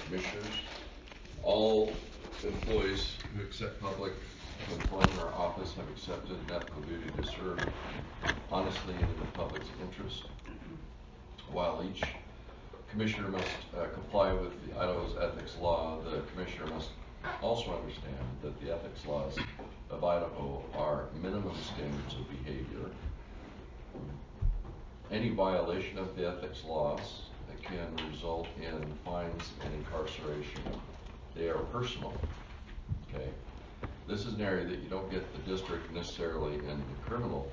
Commissioners. All employees who accept public employment or office have accepted an ethical duty to serve honestly and in the public's interest. While each Commissioner must comply with the Idaho's ethics law, the Commissioner must also understand that the ethics laws of Idaho are minimum standards of behavior. Any violation of the ethics laws can result in fines and incarceration. They are personal, okay? This is an area that you don't get the district necessarily in the criminal,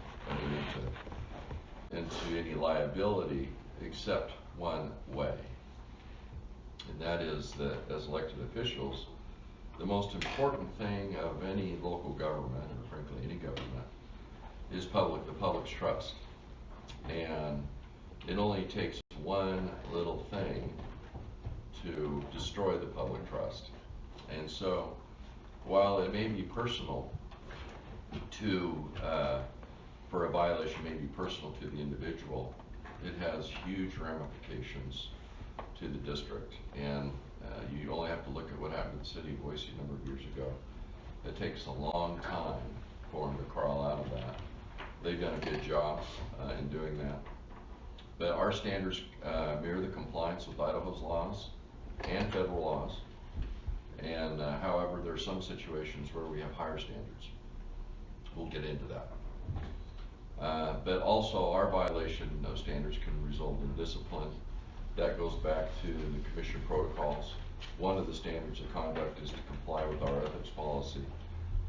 into any liability except one way. And that is that as elected officials, the most important thing of any local government, or frankly any government, is the public's trust. And it only takes one little thing to destroy the public trust. And so, while it may be personal for a violation may be personal to the individual, it has huge ramifications to the district. And you only have to look at what happened in the city of Boise a number of years ago. It takes a long time for them to crawl out of that. They've done a good job in doing that. But our standards mirror the compliance with Idaho's laws and federal laws. And however, there are some situations where we have higher standards. We'll get into that. But also our violation of standards can result in discipline. That goes back to the commission protocols. One of the standards of conduct is to comply with our ethics policy.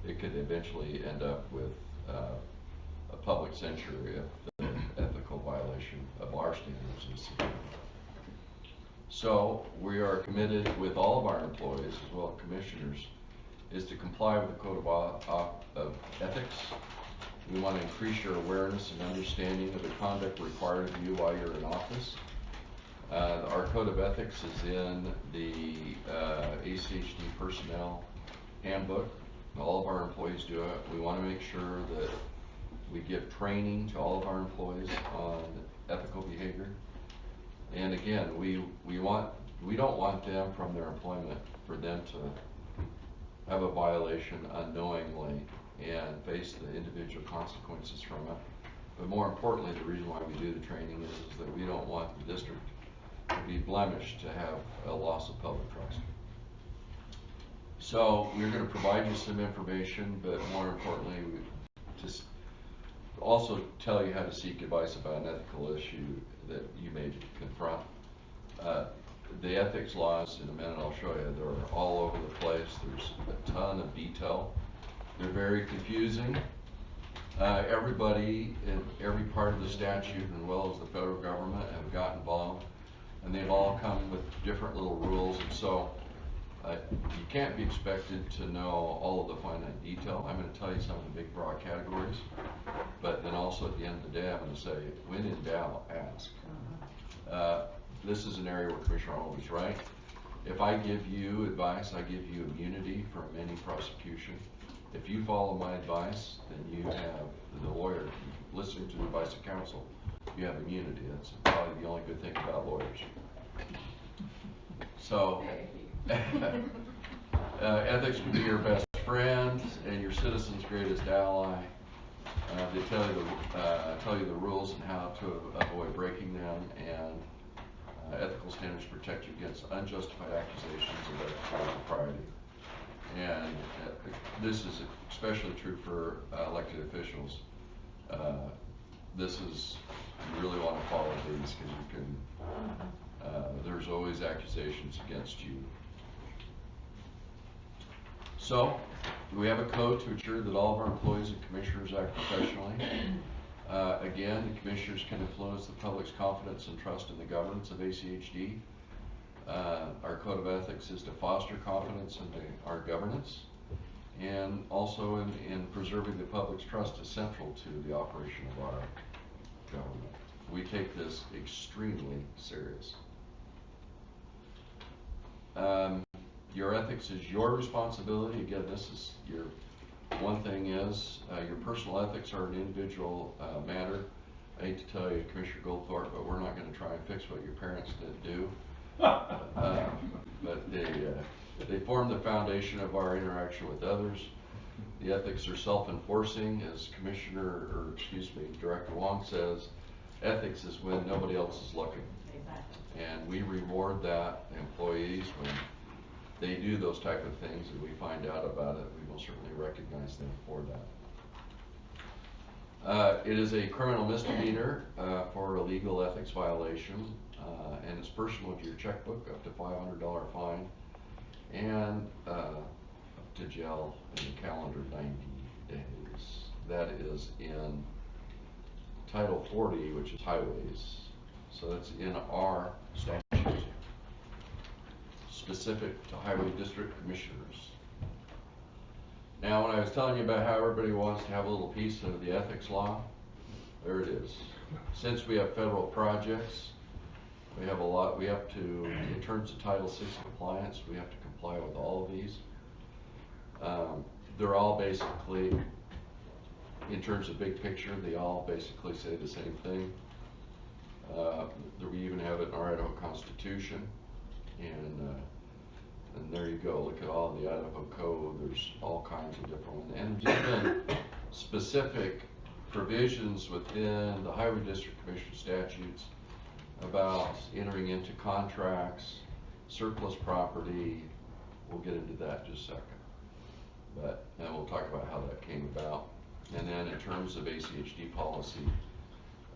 It could eventually end up with a public censure if the ethical violation of our standards is severe. So we are committed with all of our employees, as well as commissioners, is to comply with the code of ethics. We want to increase your awareness and understanding of the conduct required of you while you're in office. Our code of ethics is in the ACHD personnel handbook. All of our employees do it. We want to make sure that we give training to all of our employees on ethical behavior. And again, we don't want them from their employment for them to have a violation unknowingly and face the individual consequences from it. But more importantly, the reason why we do the training is that we don't want the district to be blemished, to have a loss of public trust. So we're going to provide you some information, but more importantly, we just also tell you how to seek advice about an ethical issue that you may confront. The ethics laws, in a minute I'll show you, they're all over the place. There's a ton of detail. They're very confusing. Everybody in every part of the statute, as well as the federal government, have got involved, and they've all come with different little rules, and so you can't be expected to know all of the finite detail. I'm going to tell you some of the big broad categories, but then also at the end of the day I'm going to say, when in doubt, ask. This is an area where Commissioner Arnold is right. If I give you advice, I give you immunity from any prosecution. If you follow my advice, then you have, the lawyer, listening to the advice of counsel, you have immunity. That's probably the only good thing about lawyers. So, ethics can be your best friend and your citizen's greatest ally. They tell you the rules and how to avoid breaking them, and ethical standards protect you against unjustified accusations of ethical impropriety. And this is especially true for elected officials. This is, you really want to follow these because you can, there's always accusations against you. So, we have a code to ensure that all of our employees and commissioners act professionally. Again, the commissioners can influence the public's confidence and trust in the governance of ACHD. Our code of ethics is to foster confidence in our governance, and also in preserving the public's trust is central to the operation of our government. We take this extremely serious. Your ethics is your responsibility. Again, this is your one thing is your personal ethics are an individual matter. I hate to tell you, Commissioner Goldthorpe, but we're not going to try and fix what your parents didn't do. But they form the foundation of our interaction with others. The ethics are self-enforcing, as Director Wong says. Ethics is when nobody else is looking. Exactly. And we reward that employees when they do those type of things and we find out about it. We will certainly recognize them for that. It is a criminal misdemeanor for a legal ethics violation, and it's personal to your checkbook, up to $500 fine, and up to jail in the calendar 90 days. That is in Title 40, which is highways. So that's in our statute, specific to highway district commissioners. Now, when I was telling you about how everybody wants to have a little piece of the ethics law, there it is. Since we have federal projects, we have a lot, we have to, in terms of Title VI compliance, we have to comply with all of these. They're all basically, in terms of big picture, they all basically say the same thing. We even have it in our Idaho Constitution, and there you go. Look at all the Idaho Code. There's all kinds of different ones, and there's been specific provisions within the Highway District Commission statutes about entering into contracts, surplus property. We'll get into that in just a second, and we'll talk about how that came about. And then in terms of ACHD policy,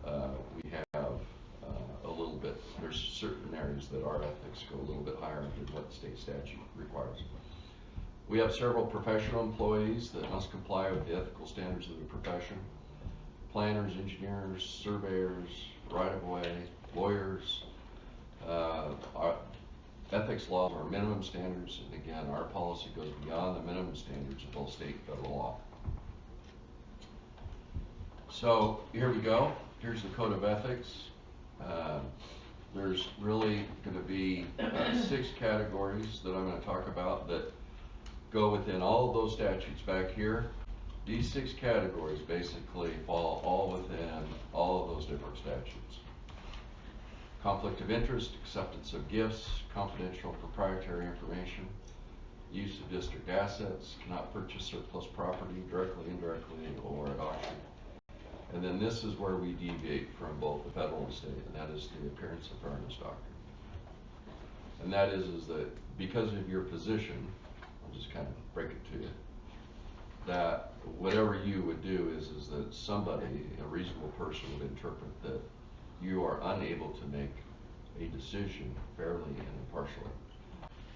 we have a little bit, there's certain areas that our ethics go a little bit higher than what the state statute requires. We have several professional employees that must comply with the ethical standards of the profession. Planners, engineers, surveyors, right-of-way, lawyers. Our ethics laws are minimum standards, and again, our policy goes beyond the minimum standards of both state and federal law. So here we go. Here's the Code of Ethics. There's really going to be 6 categories that I'm going to talk about that go within all of those statutes back here. These 6 categories basically fall all within all of those different statutes. Conflict of interest, acceptance of gifts, confidential proprietary information, use of district assets, cannot purchase surplus property directly, indirectly, or at auction. And then this is where we deviate from both the federal and state, and that is the appearance of fairness doctrine. And that is that because of your position, I'll just kind of break it to you, that whatever you would do is that somebody, a reasonable person, would interpret that you are unable to make a decision fairly and impartially.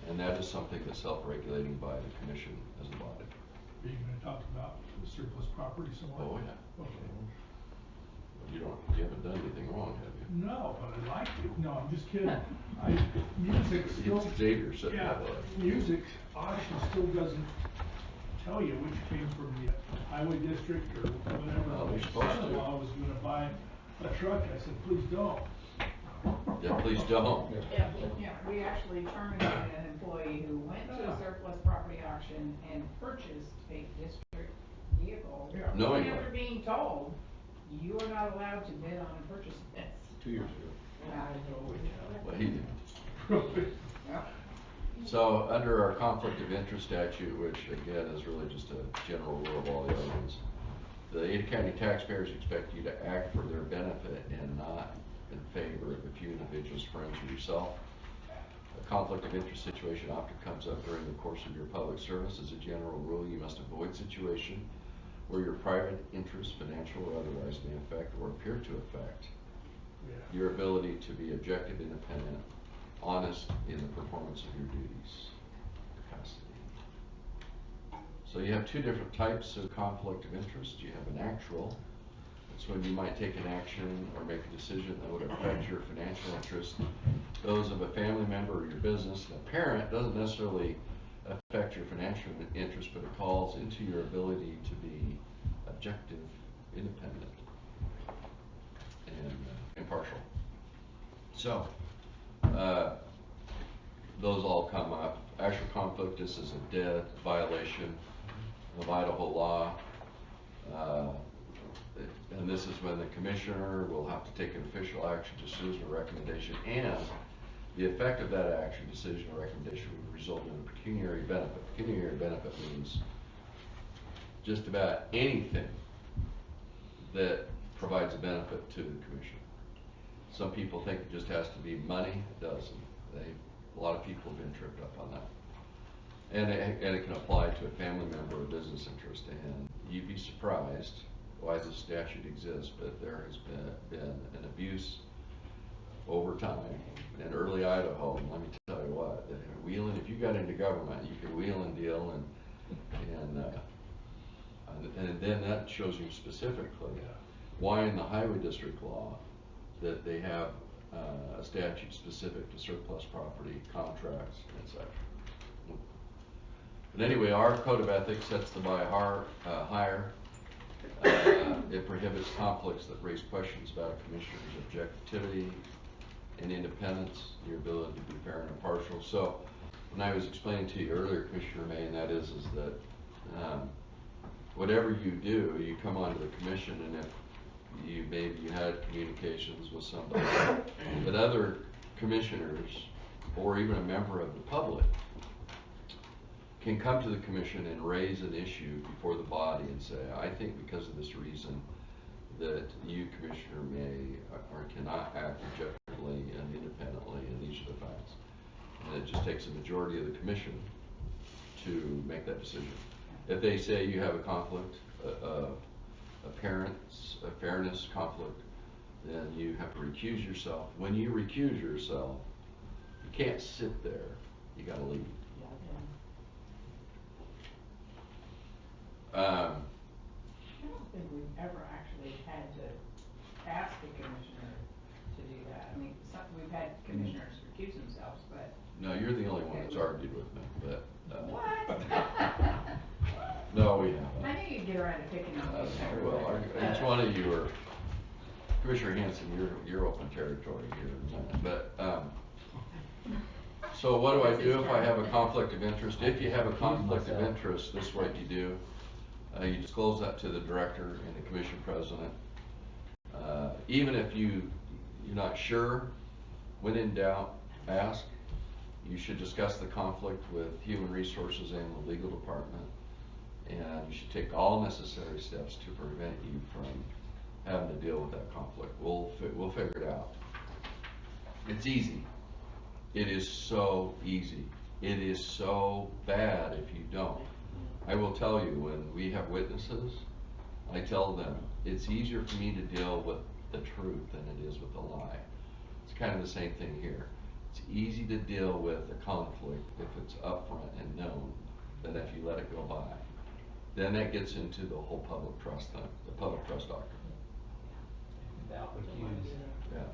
And that is something that's self-regulating by the commission as a body. Are you going to talk about the surplus property somewhere? Oh, yeah. Okay. You haven't done anything wrong, have you? No, but I'd like to. No, I'm just kidding. Music still. It's Xavier sitting Yeah, music auction still doesn't tell you which came from the highway district or whatever. Oh, they're My supposed to. son-in-law was going to buy a truck. I said, please don't. Yeah, please don't. Yeah, we actually terminated an employee who went to a surplus property auction and purchased a district vehicle. Yeah. Knowing After what? being told, you are not allowed to bid on and purchase this. 2 years ago. Yeah. Well, he didn't. Yep. So under our conflict of interest statute, which again is really just a general rule of all the other ones, the Ada County taxpayers expect you to act for their benefit and not in favor of a few individuals, friends, or yourself. A conflict of interest situation often comes up during the course of your public service. As a general rule, you must avoid situation where your private interests, financial or otherwise, may affect or appear to affect your ability to be objective, independent, honest in the performance of your duties. Capacity. So you have 2 different types of conflict of interest. You have an actual. That's when you might take an action or make a decision that would affect your financial interest, those of a family member or your business. A parent doesn't necessarily affect your financial interest, but it calls into your ability to be objective, independent, and impartial. So, those all come up. Actual conflict, this is a dead violation of Idaho law. And this is when the commissioner will have to take an official action, decision, or recommendation, and The effect of that action, decision, or recommendation would result in a pecuniary benefit. Pecuniary benefit means just about anything that provides a benefit to the commission. Some people think it just has to be money. It doesn't. A lot of people have been tripped up on that. And it can apply to a family member or business interest. And you'd be surprised why this statute exists, but there has been an abuse over time. In early Idaho, let me tell you what, wheeling, if you got into government, you could wheel and deal, and then that shows you specifically why in the highway district law that they have a statute specific to surplus property, contracts, and such. But anyway, our code of ethics sets the bar higher. It prohibits conflicts that raise questions about a commissioner's objectivity and independence, your ability to be fair and impartial. So when I was explaining to you earlier, Commissioner May, and that is that whatever you do, you come onto the commission, and if maybe you had communications with somebody, but other commissioners or even a member of the public can come to the commission and raise an issue before the body and say, I think because of this reason that you, Commissioner, may or cannot act objectively and independently, and these are the facts. And it just takes a majority of the commission to make that decision. If they say you have a conflict, a fairness conflict, then you have to recuse yourself. When you recuse yourself, you can't sit there. You got to leave. I don't think we've ever actually had to ask a commissioner to do that. I mean, we've had commissioners recuse themselves, but. No, you're the only one that's argued with me, but. What? No, we haven't. I knew you'd get around to picking on me. Well, each one of you are, Commissioner Hanson, you're open territory here. But, so what do I do if I have a conflict of interest? If you have a conflict of interest, this is what you do. You disclose that to the director and the commission president. Even if you're not sure, when in doubt, ask. You should discuss the conflict with Human Resources and the legal department. And you should take all necessary steps to prevent you from having to deal with that conflict. We'll figure it out. It's easy. It is so easy. It is so bad if you don't. I will tell you, when we have witnesses, I tell them, it's easier for me to deal with the truth than it is with the lie. It's kind of the same thing here. It's easy to deal with a conflict if it's upfront and known than if you let it go by. Then that gets into the whole public trust thing, the public trust doctrine. Doubt recuse. Yeah.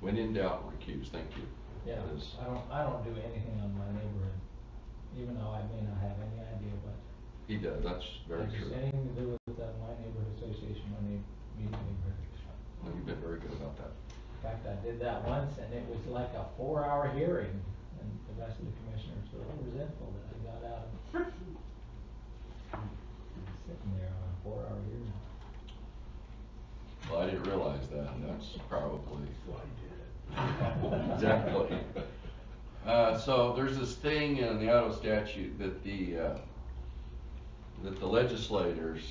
When in doubt, recuse. Thank you. Yeah. I don't do anything on my neighborhood, even though I may not have any idea what. He does. That's very true. Anything to do with my neighborhood association, my neighborhood. No, you've been very good about that. In fact, I did that once, and it was like a 4-hour hearing, and the rest of the commissioners were a little resentful that I got out of sitting there on a 4-hour hearing. Well, I didn't realize that. That's probably So I did it. exactly. So there's this thing in the Idaho statute that the legislators,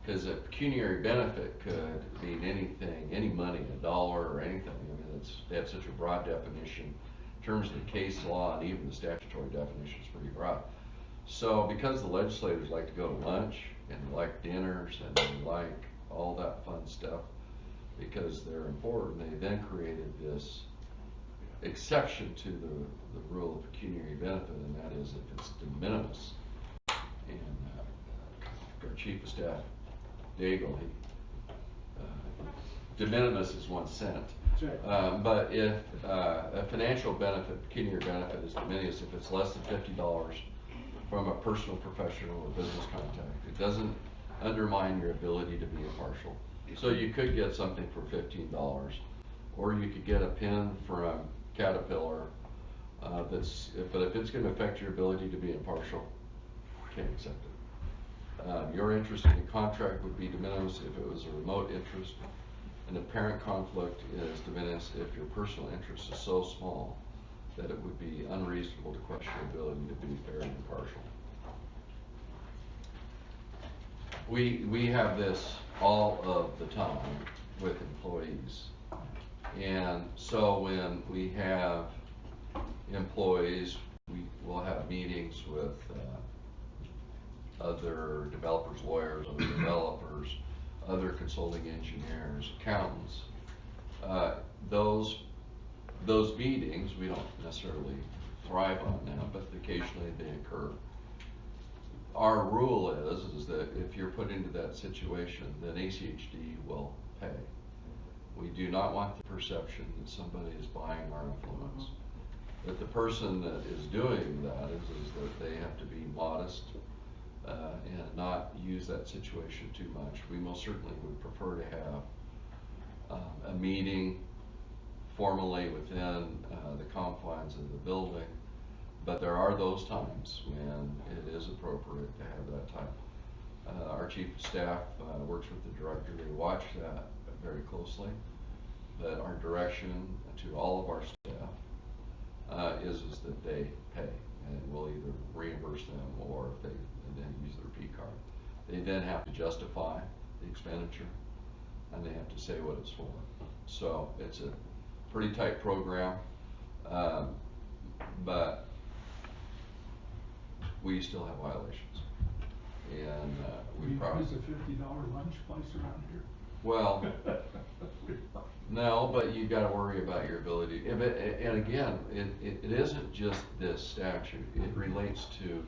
because a pecuniary benefit could mean anything, any money, $1 or anything. I mean, they have such a broad definition in terms of the case law, and even the statutory definition is pretty broad. So because the legislators like to go to lunch and they like dinners and they like all that fun stuff because they're important, they then created this exception to the rule of pecuniary benefit, and that is if it's de minimis. And our chief of staff, Daigle, de minimis is 1 cent. But if a financial benefit, pecuniary benefit, is de minimis if it's less than $50 from a personal, professional, or business contact, it doesn't undermine your ability to be impartial. So you could get something for $15, or you could get a pen from Caterpillar but if it's going to affect your ability to be impartial, can't accept it. Your interest in the contract would be de minimis if it was a remote interest, and the parent conflict is de minimis if your personal interest is so small that it would be unreasonable to question the ability to be fair and impartial. We have this all of the time with employees. And so when we have employees, we will have meetings with other developers, lawyers, other developers, other consulting engineers, accountants. Those meetings, we don't necessarily thrive on now, but occasionally they occur. Our rule is that if you're put into that situation, then ACHD will pay. We do not want the perception that somebody is buying our influence. That the person that is doing that is that they have to be modest and not use that situation too much. We most certainly would prefer to have a meeting formally within the confines of the building, but there are those times when it is appropriate to have that type. Our chief of staff works with the director. They watch that very closely, but our direction to all of our staff is that they pay, and we'll either reimburse them or if they then use their P card. They then have to justify the expenditure, and they have to say what it's for. So it's a pretty tight program, but we still have violations. And we probably... Is a $50 lunch place around here? Well, no, but you got to worry about your ability. And again, it isn't just this statute. It relates to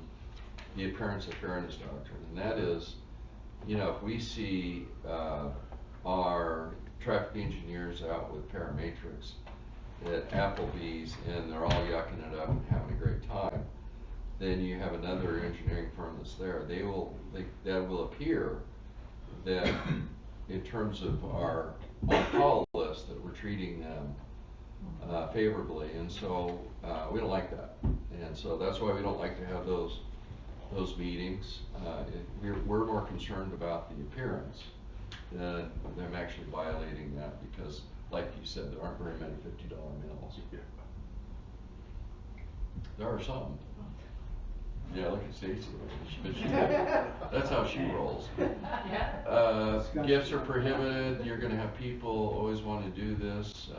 the appearance of fairness doctrine, and that is, you know, if we see our traffic engineers out with parametrics at Applebee's and they're all yucking it up and having a great time, then you have another engineering firm that's there. That will appear that in terms of our on-call list that we're treating them favorably, and so we don't like that. And so that's why we don't like to have those meetings. We're more concerned about the appearance than them actually violating that, because like you said, there aren't very many $50 meals. There are some. Yeah, look at Stacy. That's how she rolls. Gifts are prohibited. You're going to have people always want to do this.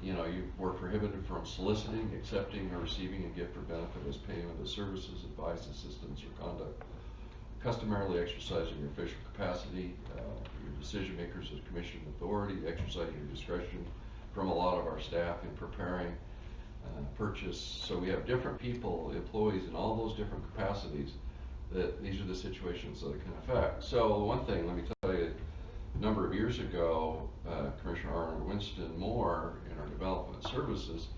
You know, we're prohibited from soliciting, accepting, or receiving a gift or benefit as payment of services, advice, assistance, or conduct customarily exercising your official capacity. Your decision makers as commission authority, exercising your discretion from a lot of our staff in preparing purchase. So we have different people, employees in all those different capacities, that these are the situations that it can affect. So one thing, let me tell you, a number of years ago, Commissioner Arnold Winston Moore in our development services,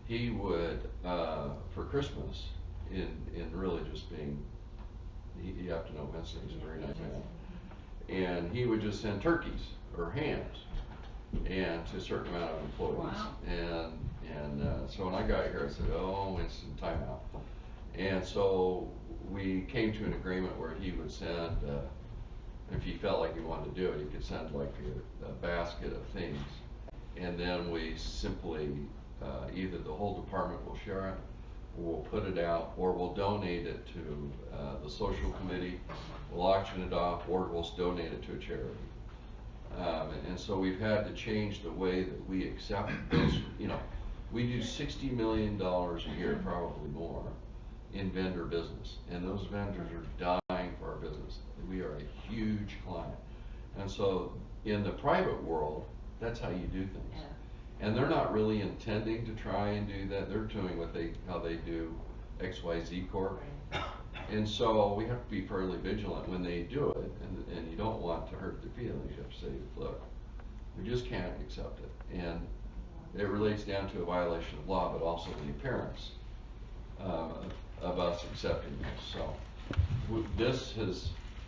he would, for Christmas, in really just being, you have to know Winston, he's a very nice man, and he would just send turkeys or hams and to a certain amount of employees. Wow. And so when I got here, I said, oh, Winston, time out. And so we came to an agreement where he would send, if he felt like he wanted to do it, he could send like a basket of things. And then we simply, either the whole department will share it, or we'll put it out, or we'll donate it to the social committee, we'll auction it off, or we'll donate it to a charity. And so we've had to change the way that we accept those. You know, we do $60 million a year, probably more, in vendor business, and those vendors are dying for our business. We are a huge client, and so in the private world, that's how you do things. Yeah. And they're not really intending to try and do that. They're doing how they do XYZ Corp. Right. And so we have to be fairly vigilant when they do it, and you don't want to hurt their feelings. You have to say, look, we just can't accept it. And it relates down to a violation of law, but also the appearance of us accepting this. So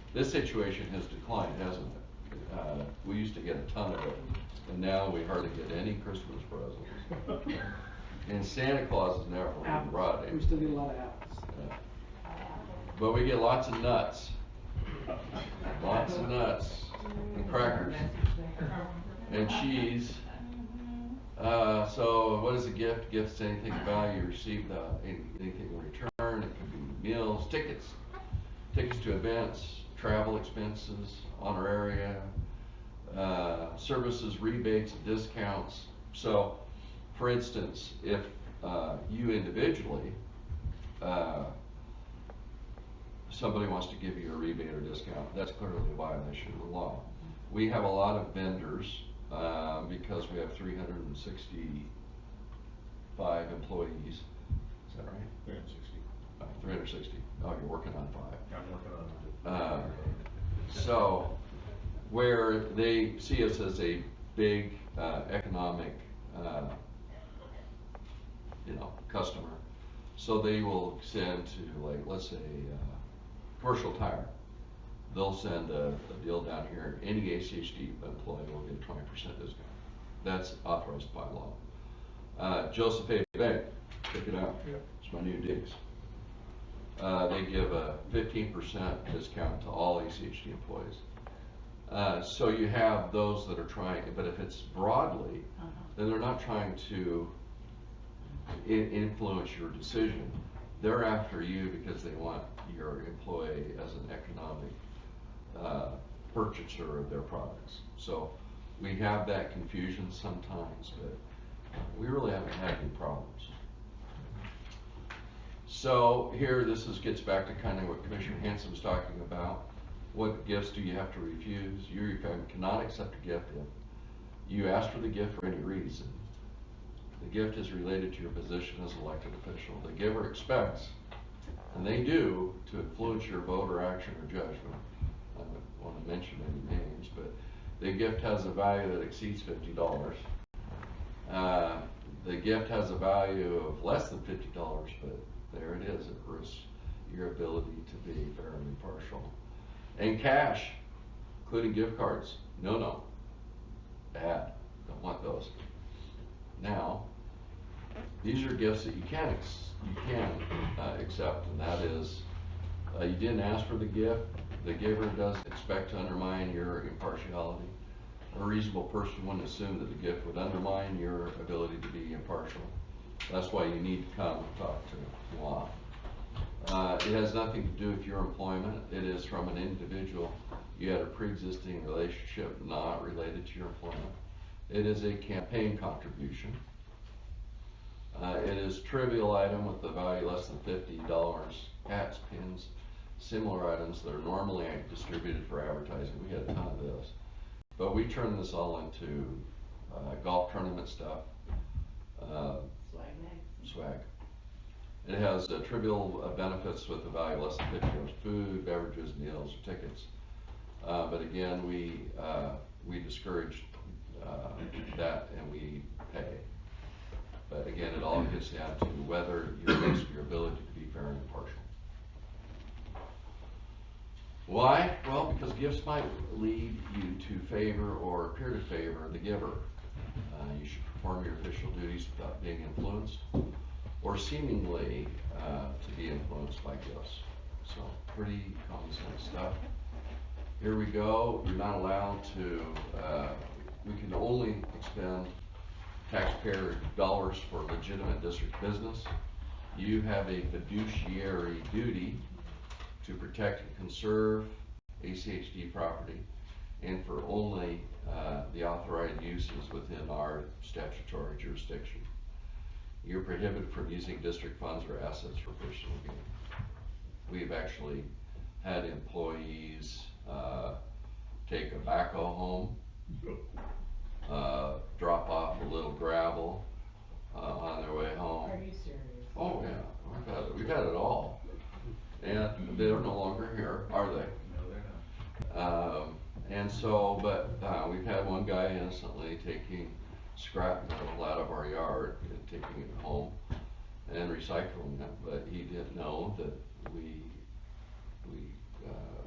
this situation has declined, hasn't it? We used to get a ton of it, and now we hardly get any Christmas presents. And Santa Claus is never even brought in. We still get a lot of apples. But we get lots of nuts. Lots of nuts. And crackers. And cheese. So what is a gift? Gift's anything of value you receive, anything in return. It could be meals, tickets to events, travel expenses, honoraria, services, rebates, discounts. So, for instance, if you individually, somebody wants to give you a rebate or discount, that's clearly a violation of the law. We have a lot of vendors, because we have 365 employees. Is that right? 360. 360. Oh, you're working on 5. I'm working on it. So, where they see us as a big economic, customer, so they will send to, like, let's say, Commercial Tire. They'll send a deal down here. Any ACHD employee will get a 20% discount. That's authorized by law. Joseph A. Bank, check it out. Yep. It's my new digs. They give a 15% discount to all ACHD employees. So you have those that are trying, but if it's broadly, then they're not trying to influence your decision. They're after you because they want your employee as an economic purchaser of their products. So we have that confusion sometimes, but we really haven't had any problems. So here, gets back to kind of what Commissioner Hanson was talking about. What gifts do you have to refuse? You cannot accept a gift if you ask for the gift for any reason. The gift is related to your position as elected official. The giver expects, and they do, to influence your vote or action or judgment. I don't want to mention any names, but the gift has a value that exceeds $50. The gift has a value of less than $50, but there it is. It risks your ability to be fair and impartial. And cash, including gift cards, no. Bad. Don't want those. Now, these are gifts that you can accept, and that is, you didn't ask for the gift. The giver doesn't expect to undermine your impartiality. A reasonable person wouldn't assume that the gift would undermine your ability to be impartial. That's why you need to come and talk to law. It has nothing to do with your employment. It is from an individual. You had a pre-existing relationship not related to your employment. It is a campaign contribution. It is a trivial item with a value less than $50. Hats, pins, similar items that are normally distributed for advertising. We had a ton of this. But we turn this all into golf tournament stuff. Swag. It has trivial benefits with a value less than $50. Food, beverages, meals, or tickets. But again, we discourage that, and we pay. But again, it all gets down to whether your ability to be fair and impartial. Why? Well, because gifts might lead you to favor or appear to favor the giver. You should perform your official duties without being influenced or seemingly to be influenced by gifts. So, pretty common sense stuff. Here we go. You're not allowed to, we can only expend taxpayer dollars for legitimate district business. You have a fiduciary duty to protect and conserve ACHD property, and for only the authorized uses within our statutory jurisdiction. You're prohibited from using district funds or assets for personal gain. We've actually had employees take a backhoe home, drop off a little gravel on their way home. Are you serious? Oh yeah, we've had it all. And they're no longer here, are they? No, they're not. And so, but we've had one guy innocently taking scrap metal out of our yard and taking it home and recycling it, but he didn't know that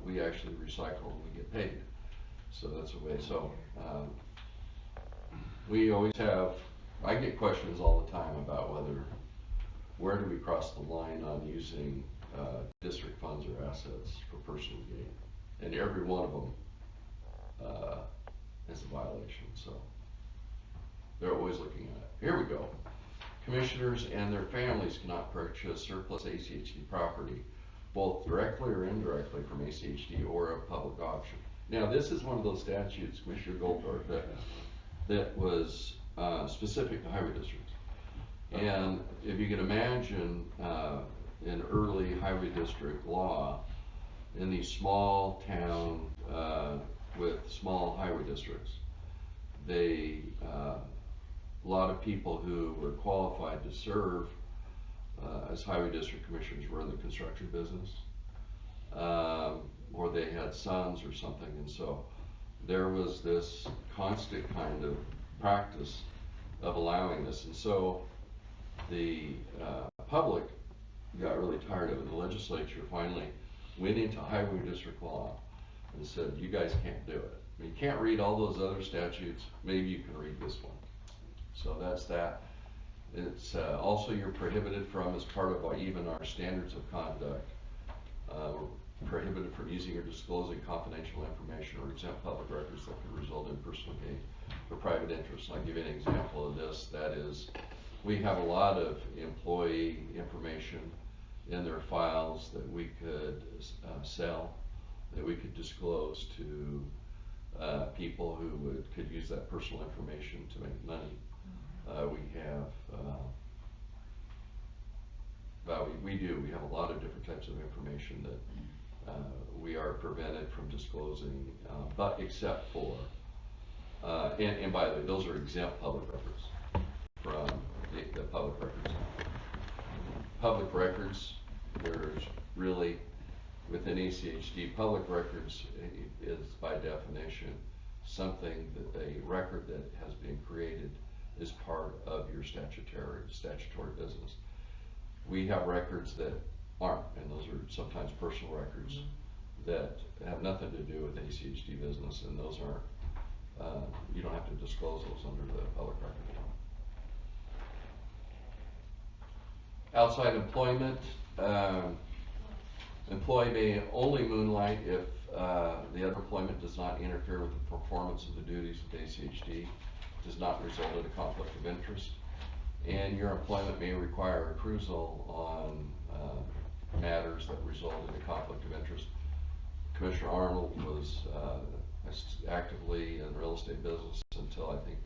we actually recycle and we get paid. So that's the way. So we always have, I get questions all the time about where do we cross the line on using district funds or assets for personal gain, and every one of them is a violation. So They're always looking at it. Here we go. Commissioners and their families cannot purchase surplus ACHD property, both directly or indirectly from ACHD or a public auction. Now, this is one of those statutes, Commissioner Goldberg, that was specific to highway districts. And if you can imagine, in early highway district law, in these small town with small highway districts, they a lot of people who were qualified to serve as highway district commissioners were in the construction business, or they had sons or something, and so there was this constant kind of practice of allowing this, and so the public got really tired of it. The legislature finally went into highway district law and said, you guys can't do it. I mean, you can't read all those other statutes, maybe you can read this one. So that's that. It's also you're prohibited from, as part of even our standards of conduct, we're prohibited from using or disclosing confidential information or exempt public records that could result in personal gain for private interests. I'll give you an example of this. That is, we have a lot of employee information in their files that we could sell, that we could disclose to people who could use that personal information to make money. We have, we have a lot of different types of information that we are prevented from disclosing, but except for, and by the way, those are exempt public records from the public records. Public records, there's really, within ACHD, public records is by definition something that a record that has been created is part of your statutory business. We have records that aren't, and those are sometimes personal records that have nothing to do with ACHD business, and those aren't, you don't have to disclose those under the public record law. Outside employment, employee may only moonlight if the other employment does not interfere with the performance of the duties of ACHD, does not result in a conflict of interest, and your employment may require recusal on matters that result in a conflict of interest. Commissioner Arnold was actively in the real estate business until I think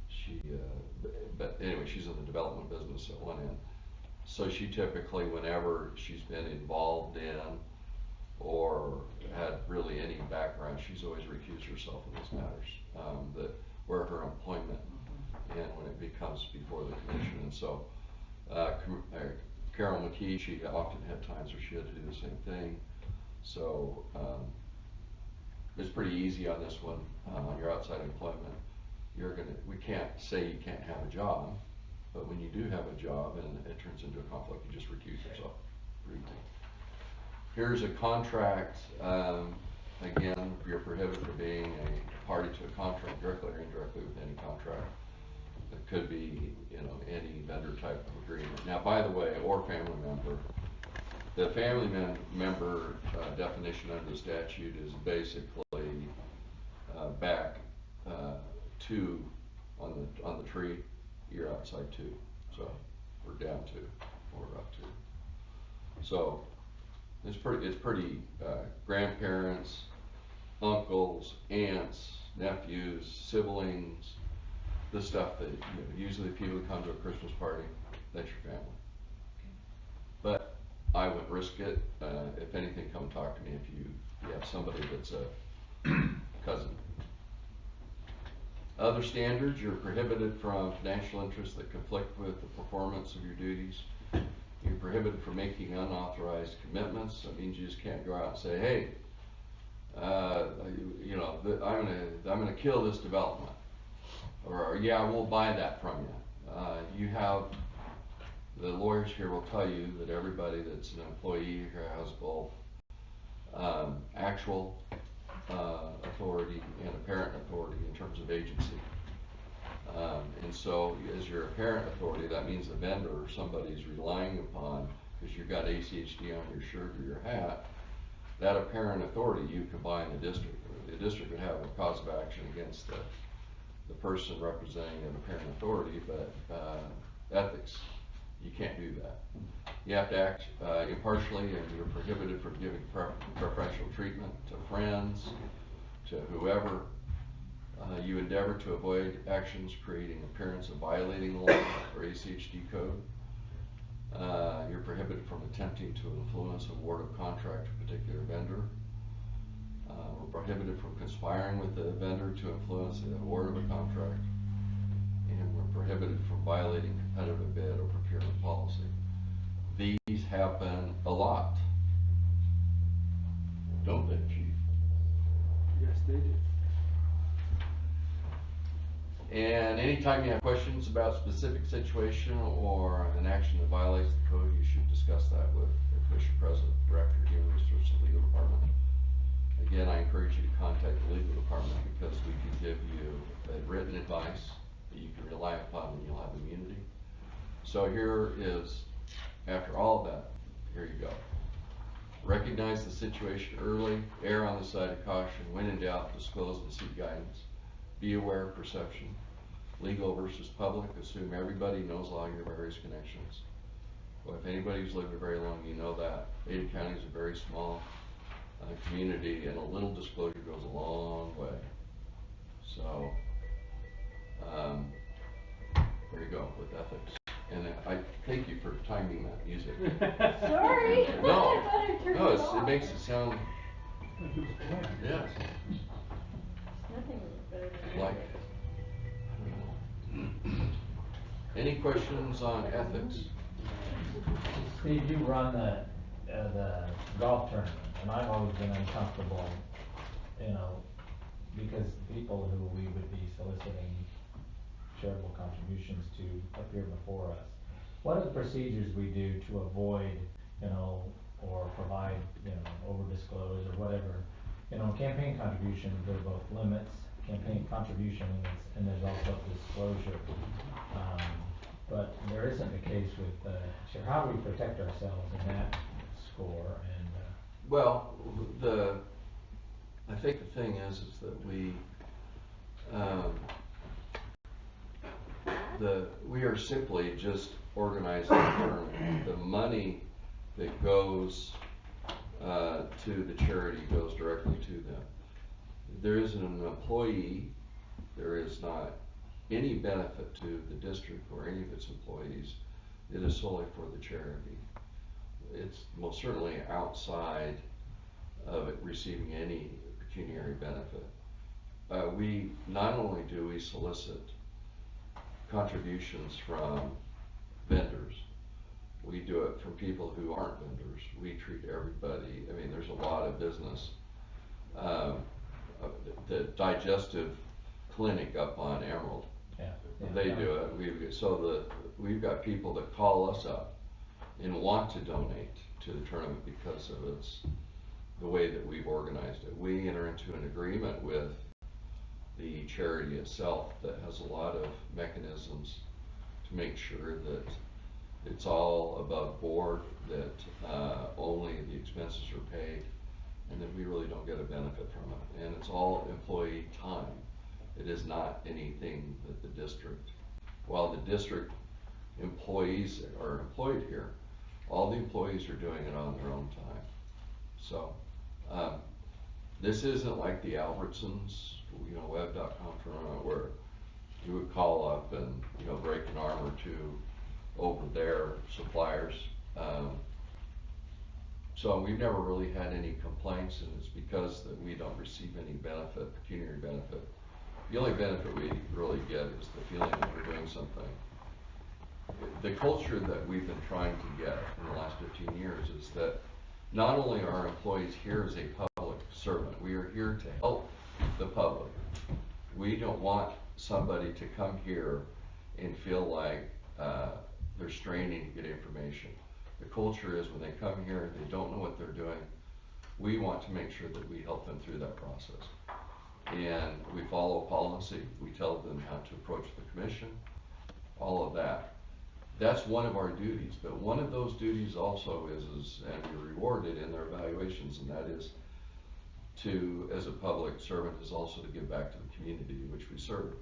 she, but anyway, she's in the development business at one end. So she typically, whenever she's been involved in or had really any background, she's always recused herself in those matters, that where her employment and when it becomes before the commission. And so Carol McKee, she often had times where she had to do the same thing. So it's pretty easy on this one. On your outside employment, we can't say you can't have a job, but when you do have a job and it turns into a conflict, you just recuse yourself. Pretty easy. Here's a contract. Again, you're prohibited from being a party to a contract, directly or indirectly with any contract. It could be, any vendor type of agreement. Now, by the way, or family member. The family member definition under the statute is basically back two on the tree. You're outside two, so we're down two, or up two. So it's pretty grandparents, uncles, aunts, nephews, siblings, the stuff that usually people who come to a Christmas party, that's your family. But I wouldn't risk it. If anything, come talk to me if you have somebody that's a cousin. Other standards, you're prohibited from financial interests that conflict with the performance of your duties. You're prohibited from making unauthorized commitments. That means you just can't go out and say, hey, I'm gonna kill this development, or yeah, we'll buy that from you. You have, the lawyers here will tell you that everybody that's an employee here has both actual authority and apparent authority in terms of agency. And so as your apparent authority, that means a vendor or somebody's relying upon, because you've got ACHD on your shirt or your hat, that apparent authority you could buy in the district. The district would have a cause of action against the person representing an apparent authority, but, ethics, you can't do that. You have to act, impartially, and you're prohibited from giving preferential treatment to friends, to whoever. You endeavor to avoid actions creating appearance of violating the law or ACHD code. You're prohibited from attempting to influence award of contract to a particular vendor. We're prohibited from conspiring with the vendor to influence the award of a contract. And we're prohibited from violating competitive bid or procurement policy. These happen a lot, don't they, Chief? Yes, they do. And anytime you have questions about a specific situation or an action that violates the code, you should discuss that with the Commission President, Director, Human Resources, and Legal Department. Again, I encourage you to contact the Legal Department because we can give you written advice that you can rely upon and you'll have immunity. So here is, after all of that, here you go. Recognize the situation early, err on the side of caution, when in doubt, disclose and seek guidance. Be aware of perception. Legal versus public, assume everybody knows all your various connections. Well, if anybody's lived very long, you know that. Ada County is a very small community, and a little disclosure goes a long way. So, there you go with ethics. And I thank you for timing that music. Sorry. No, I thought I turned no, it off. it makes it sound, Like it was planned. yes, Nothing better than like, that. I don't know. Any questions on ethics? Steve, you run the golf tournament, and I've always been uncomfortable, you know, because people who we would be soliciting charitable contributions to appear before us. What are the procedures we do to avoid, you know, or provide, you know, over-disclose or whatever? You know, campaign contributions, there are both limits, campaign contribution limits, and there's also disclosure. But there isn't the case with, how do we protect ourselves in that score? And Well, I think the thing is that we are simply just organizing the tournament. The money that goes to the charity goes directly to them. There isn't an employee, there is not any benefit to the district or any of its employees. It is solely for the charity. It's most certainly outside of it receiving any pecuniary benefit. We not only do we solicit contributions from vendors, we do it from people who aren't vendors. We treat everybody, I mean, there's a lot of business. The digestive clinic up on Emerald, they do it. We've got people that call us up and want to donate to the tournament because of the way that we've organized it. We enter into an agreement with the charity itself that has a lot of mechanisms to make sure that it's all above board, that only the expenses are paid, and that we really don't get a benefit from it. And it's all employee time. It is not anything that the district, while the district employees are employed here, all the employees are doing it on their own time. So, this isn't like the Albertsons, you know, web.com tournament where you would call up and, you know, break an arm or two over their suppliers. So we've never really had any complaints, and it's because that we don't receive any benefit, pecuniary benefit. The only benefit we really get is the feeling that we're doing something. The culture that we've been trying to get in the last 15 years is that not only are our employees here as a public servant, we are here to help the public. We don't want somebody to come here and feel like they're straining to get information. The culture is when they come here, they don't know what they're doing. We want to make sure that we help them through that process. And we follow policy. We tell them how to approach the commission, all of that. That's one of our duties, but one of those duties also is and we're rewarded in their evaluations, and that is to, as a public servant, is also to give back to the community in which we serve.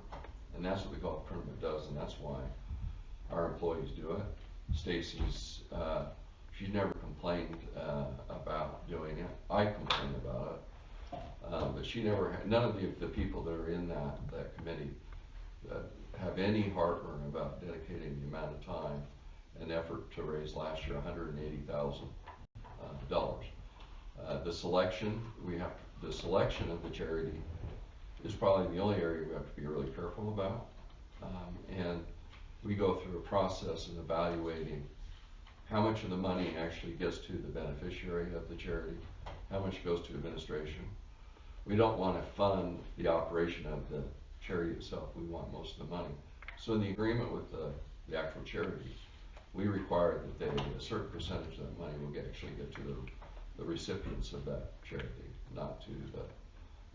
And that's what the golf tournament does, and that's why our employees do it. Stacy's, she never complained, about doing it. I complain about it. But she never had, none of the people that are in that committee, have any heartburn about dedicating the amount of time and effort to raise last year $180,000. The selection, the selection of the charity is probably the only area we have to be really careful about. And we go through a process of evaluating how much of the money actually gets to the beneficiary of the charity, how much goes to administration. We don't want to fund the operation of the charity itself. We want most of the money. So in the agreement with the actual charity, we require that a certain percentage of that money will actually get to the recipients of that charity, not to the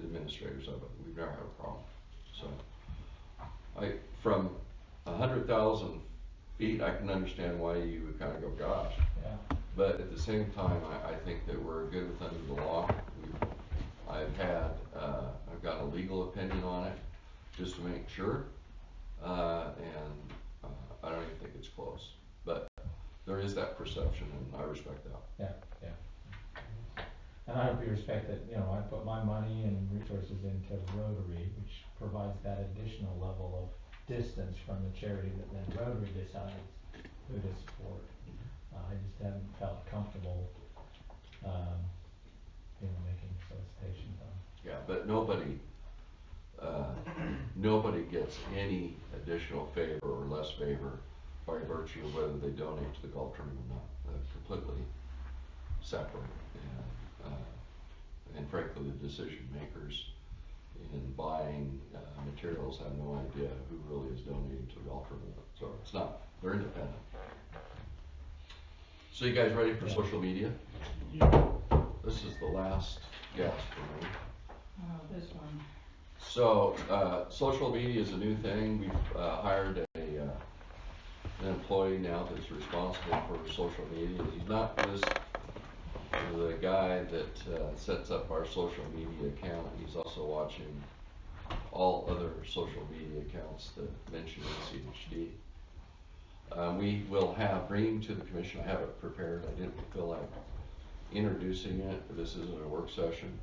administrators of it. We've never had a problem. So from 100,000 feet, I can understand why you would kind of go, gosh. Yeah. But at the same time, I think that we're good with under the law. I've got a legal opinion on it, just to make sure, and I don't even think it's close. But there is that perception, and I respect that. Yeah, yeah. And I hope you respect that, you know, I put my money and resources into Rotary, which provides that additional level of distance from the charity that then Rotary decides who to support. I just haven't felt comfortable, you know, making solicitations on. Yeah, but nobody gets any additional favor or less favor by virtue of whether they donate to the golf tournament or not. Completely separate. And frankly, the decision makers in buying materials have no idea who really is donating to the golf tournament. So it's not, they're independent. So you guys ready for social media? Yeah. This is the last guess for me. Oh, this one. So, social media is a new thing. We've hired an employee now that's responsible for social media. He's not just the guy that sets up our social media account. He's also watching all other social media accounts that mention ACHD. We will bring him to the commission. I have it prepared. I didn't feel like introducing it. This isn't a work session.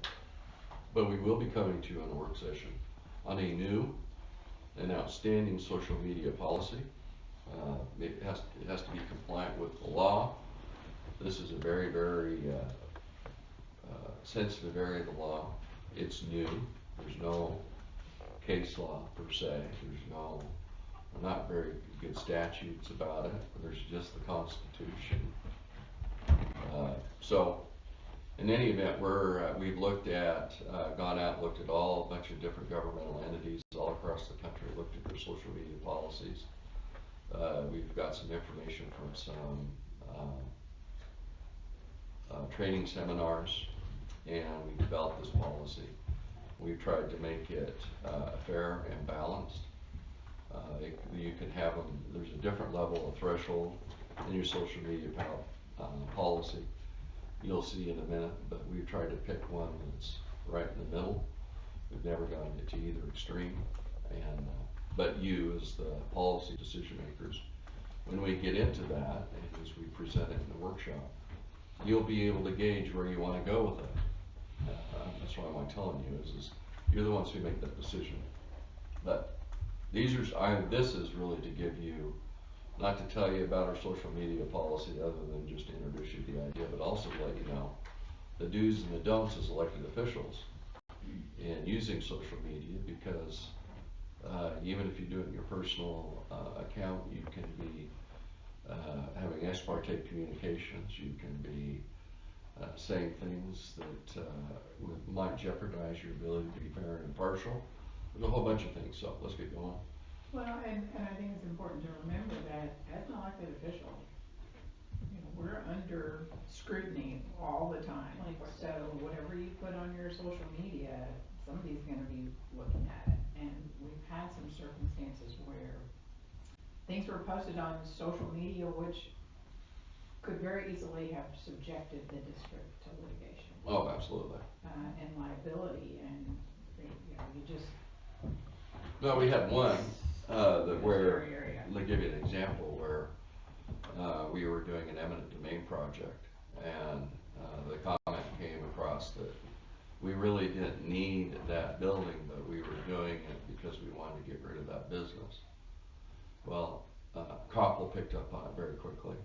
But we will be coming to you in a work session on a new and outstanding social media policy. It has to be compliant with the law. This is a very, very sensitive area of the law. It's new. There's no case law per se. There's not very good statutes about it. There's just the Constitution. So in any event, we've gone out and looked at a bunch of different governmental entities all across the country, looked at their social media policies. We've got some information from some training seminars, and we developed this policy. We've tried to make it fair and balanced. You can have them, there's a different level of threshold in your social media policy. You'll see in a minute, but we've tried to pick one that's right in the middle. We've never gone to either extreme. But you, as the policy decision makers, when we get into that, and as we present it in the workshop, you'll be able to gauge where you want to go with it. That's what I'm telling you is you're the ones who make that decision. But this is really to give you, not to tell you about our social media policy other than just to introduce you to the idea, but also to let you know the do's and the don'ts as elected officials in using social media, because even if you do it in your personal account, you can be having ex parte communications, you can be saying things that might jeopardize your ability to be fair and impartial. There's a whole bunch of things, so let's get going. Well, and I think it's important to remember that as an elected official, you know, we're under scrutiny all the time. So whatever you put on your social media, somebody's gonna be looking at it. And we've had some circumstances where things were posted on social media which could very easily have subjected the district to litigation. Oh, absolutely. And liability, and you know, you just. No, we had one. where, Scary area. let me give you an example where, we were doing an eminent domain project, and, the comment came across that we really didn't need that building, but we were doing it because we wanted to get rid of that business. Well, Koppel picked up on it very quickly,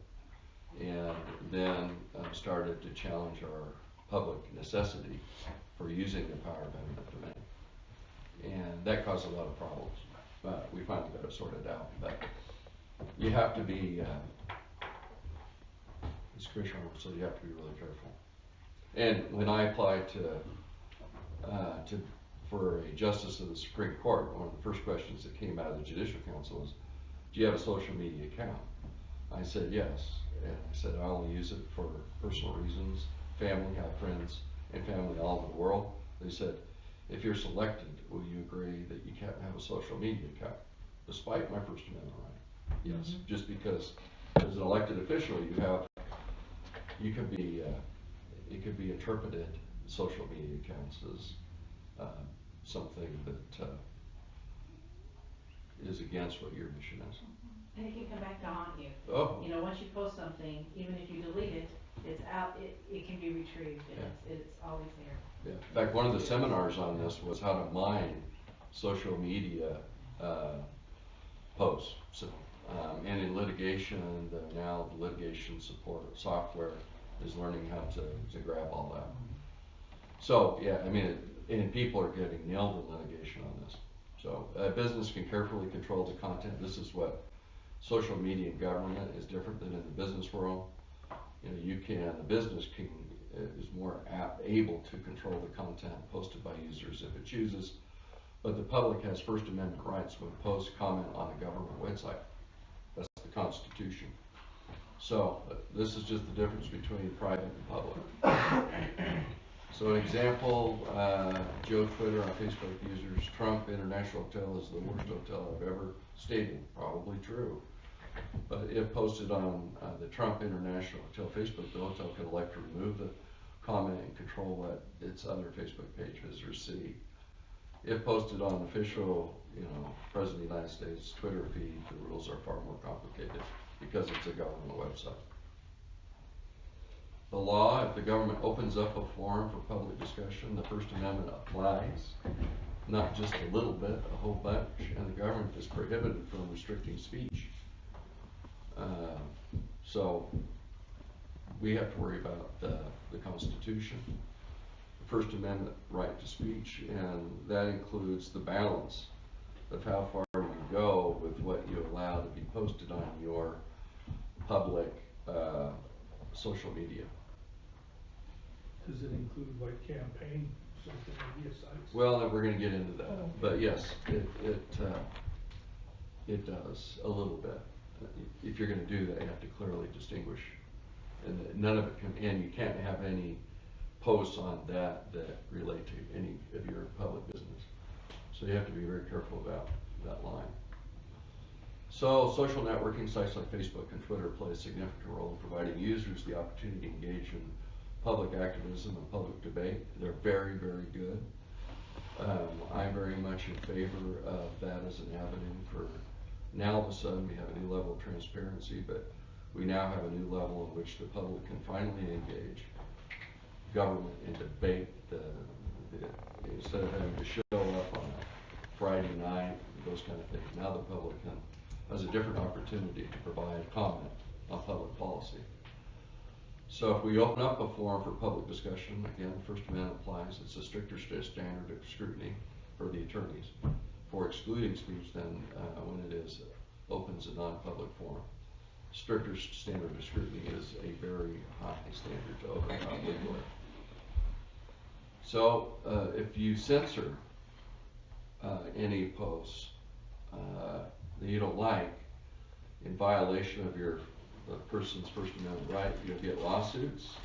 and then started to challenge our public necessity for using the power of eminent domain. And that caused a lot of problems, but we finally got it sorted out. But you have to be, as Commissioner said, you have to be really careful. And when I applied for a justice of the Supreme Court, one of the first questions that came out of the Judicial Council was, do you have a social media account? I said yes, and I said I only use it for personal reasons, family, I have friends and family all over the world. They said, if you're selected, will you agree that you can't have a social media account, despite my First Amendment right? Yes, just because as an elected official, you can be, it could be interpreted, social media accounts as something that is against what your mission is. And it can come back to haunt you. Oh. You know, once you post something, even if you delete it, it's out, it can be retrieved, and it's always there. Yeah. In fact, one of the seminars on this was how to mine social media posts. So, and in litigation, now the litigation support software is learning how to grab all that. So, yeah, I mean, and people are getting nailed in litigation on this. So, a business can carefully control the content. This is what social media and government is different than in the business world. You know, the business is more able to control the content posted by users if it chooses, but the public has First Amendment rights when posts comment on a government website. That's the Constitution. So, this is just the difference between private and public. So an example, Joe Twitter on Facebook users, Trump International Hotel is the worst hotel I've ever stayed in. Probably true. But if posted on the Trump International Hotel Facebook, the hotel could elect to remove the comment and control what its other Facebook page visitors see. If posted on the official, President of the United States Twitter feed, the rules are far more complicated because it's a government website. The law, if the government opens up a forum for public discussion, the First Amendment applies, not just a little bit, a whole bunch, and the government is prohibited from restricting speech. So we have to worry about the Constitution, the First Amendment right to speech, and that includes the balance of how far you go with what you allow to be posted on your public social media. Does it include like campaign, social media sites? Well, we're going to get into that, but yes, it does a little bit. If you're going to do that, you have to clearly distinguish, and none of it can, and you can't have any posts on that relate to any of your public business. So you have to be very careful about that line. So social networking sites like Facebook and Twitter play a significant role in providing users the opportunity to engage in public activism and public debate. They're very, very good. I'm very much in favor of that as an avenue for, now all of a sudden we have a new level of transparency, but we now have a new level in which the public can finally engage government and debate instead of having to show up on a Friday night, those kind of things. Now the public has a different opportunity to provide comment on public policy. So if we open up a forum for public discussion, again, First Amendment applies. It's a stricter standard of scrutiny for the attorneys for excluding speech than when it opens a non-public forum. Stricter standard of scrutiny is a very high standard to open up legally. So if you censor any posts that you don't like in violation of the person's First Amendment right, you'll get lawsuits.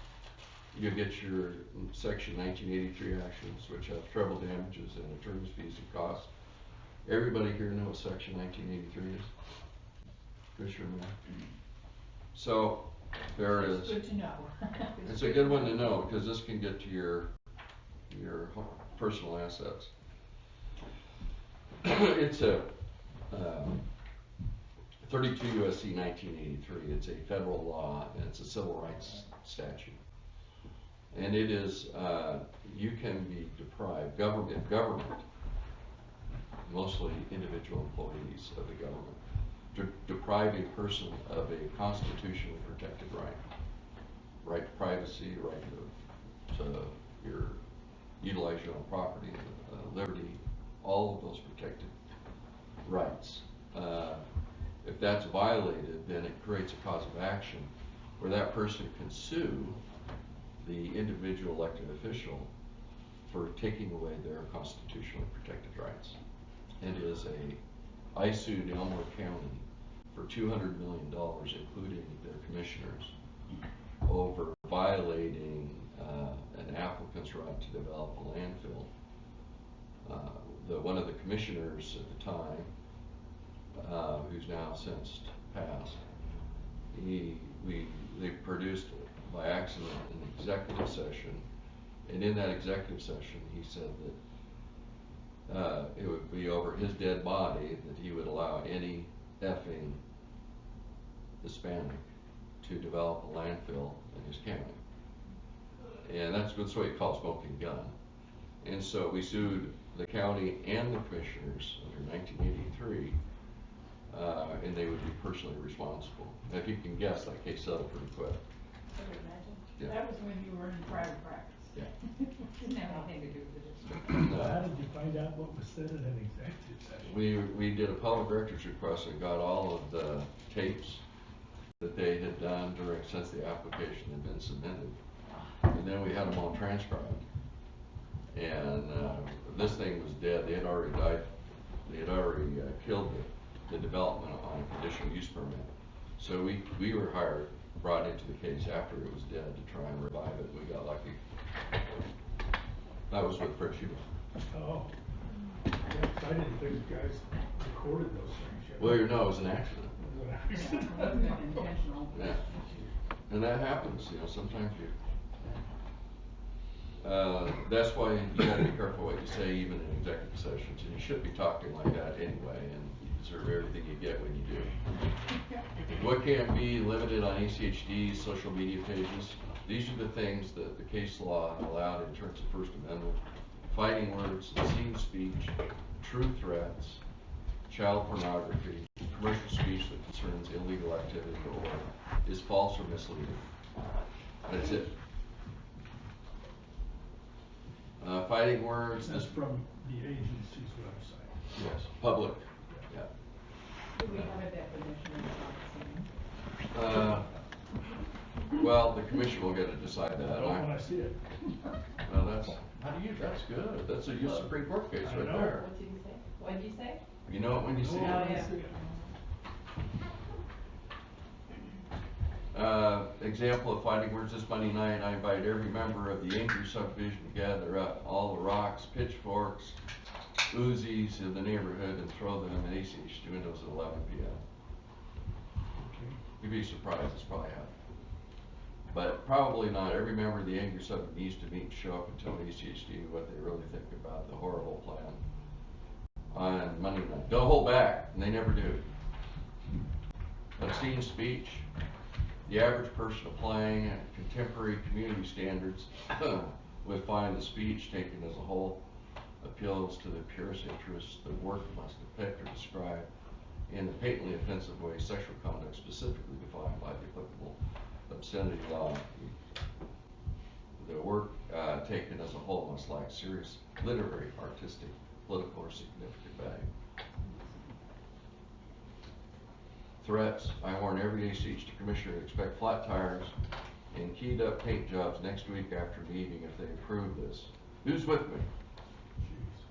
You'll get your Section 1983 actions, which have treble damages and attorney's fees and costs. Everybody here knows what Section 1983 is? Commissioner Mayor? So there is. It's good to know. It's a good one to know because this can get to your personal assets. 32 U.S.C. 1983, it's a federal law, and it's a civil rights statute. And it is, you can be deprived, government, mostly individual employees of the government, to deprive a person of a constitutionally protected right to privacy, right to utilize your own property, liberty, all of those protected rights. If that's violated, then it creates a cause of action where that person can sue the individual elected official for taking away their constitutionally protected rights. And I sued Elmore County for $200 million, including their commissioners, over violating an applicant's right to develop a landfill. One of the commissioners at the time, who's now since passed, they produced by accident an executive session, and in that executive session he said that it would be over his dead body that he would allow any effing Hispanic to develop a landfill in his county. And that's what he called smoking gun. And so we sued the county and the commissioners under 1983, and they would be personally responsible. And if you can guess, that case settled pretty quick. I would imagine. Yeah. That was when you were in private practice. Yeah. Didn't have anything to do with the district. How did you find out what was said in an executive session? We did a public records request and got all of the tapes that they had done since the application had been submitted. And then we had them all transcribed. And this thing was dead. They had already died. They had already killed the development on a conditional use permit. So we were brought into the case after it was dead to try and revive it. We got lucky. That was with Fritz Hughes. Oh. Yeah, 'cause I didn't think you guys recorded those things yet. Well, no, it was an accident. It wasn't intentional. Yeah. And that happens, sometimes that's why you gotta be careful what you say even in executive sessions, and you shouldn't be talking like that anyway, and you deserve everything you get when you do. What can't be limited on ACHD, social media pages? These are the things that the case law allowed in terms of First Amendment: fighting words, obscene speech, true threats, child pornography, commercial speech that concerns illegal activity or is false or misleading. That's it. Fighting words. That's from the agency's website. Yes. Public. Yeah. Do we have a definition of obscene? Well, the commission will get to decide I that. don't wanna see it. Well, that's good. That's a U.S. Supreme Court case I right know. there. What did you say? What did you say? You know it when you see I don't it. wanna yeah. see it. Example of fighting words this Monday night, I invite every member of the Andrew subdivision to gather up all the rocks, pitchforks, Uzis in the neighborhood and throw them in ACHD windows at 11 p.m. Okay. You'd be surprised, it's probably happened. But probably not every member of the Angry Sub needs to meet and show up and tell ACHD what they really think about the horrible plan on Monday night. Don't hold back, and they never do. Obscene speech. The average person applying contemporary community standards would find the speech taken as a whole appeals to the purest interests. The work must depict or describe in a patently offensive way sexual conduct specifically defined by the applicable obscenity law. The work taken as a whole must lack serious literary, artistic, political, or significant value. Threats. I warn every ACHD commissioner to expect flat tires and keyed up paint jobs next week after meeting if they approve this. Who's with me? Jeez.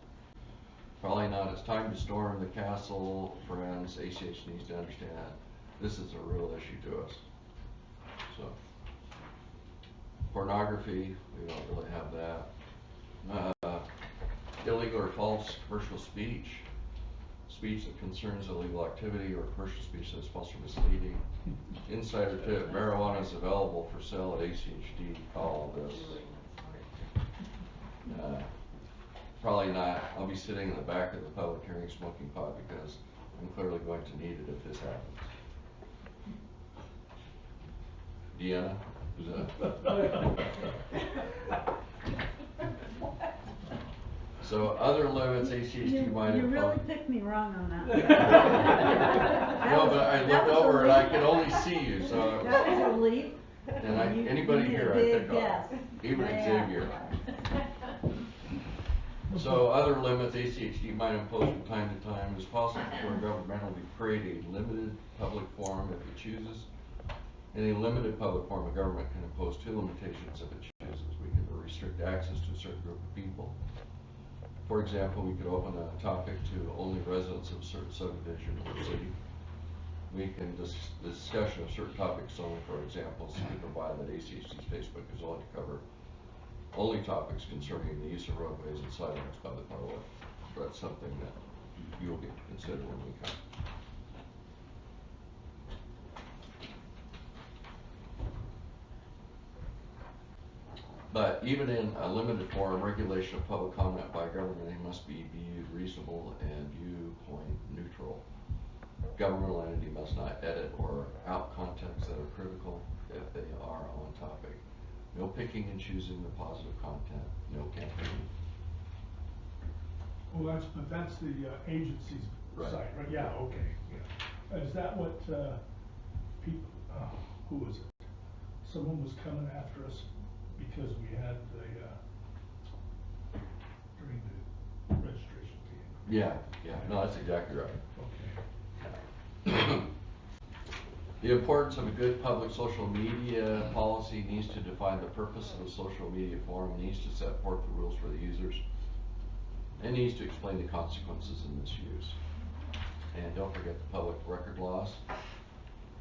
Probably not. It's time to storm the castle, friends. ACH needs to understand this is a real issue to us. So, pornography, we don't really have that. Illegal or false commercial speech. Speech that concerns illegal activity or commercial speech that is false or misleading. Insider tip, marijuana is available for sale at ACHD. All of this. Probably not. I'll be sitting in the back of the public hearing smoking pot because I'm clearly going to need it if this happens. Deanna, is that? So other limits ACHD might You really impose. picked me wrong on that. No, but I That looked was a over and I leap. could only see you, so. That was a leap. And You- anybody you made here, a I big pick on. guess. Even Yeah. Xavier. So other limits ACHD might impose from time to time is possible for a governmental to create a limited public forum if it chooses. In a limited public forum, a government can impose two limitations if it chooses. We can restrict access to a certain group of people. For example, we could open a topic to only residents of a certain subdivision or city. We can discussion of certain topics only, for example, so we provide that ACHD's Facebook is only to cover only topics concerning the use of roadways and sidewalks by the public. So that's something that you will get to consider when we come. But even in a limited forum, regulation of public comment by government must be viewed reasonable and viewpoint neutral. Governmental entity must not edit or out contexts that are critical if they are on topic. No picking and choosing the positive content, no campaigning. Well, that's the agency's Right. site, right? Yeah, okay, yeah. Is that what, people, who was it? Someone was coming after us because we had the, during the registration fee. Yeah, no, that's exactly right. Okay. The importance of a good public social media policy needs to define the purpose of the social media forum, needs to set forth the rules for the users, and needs to explain the consequences of misuse. And don't forget the public record laws.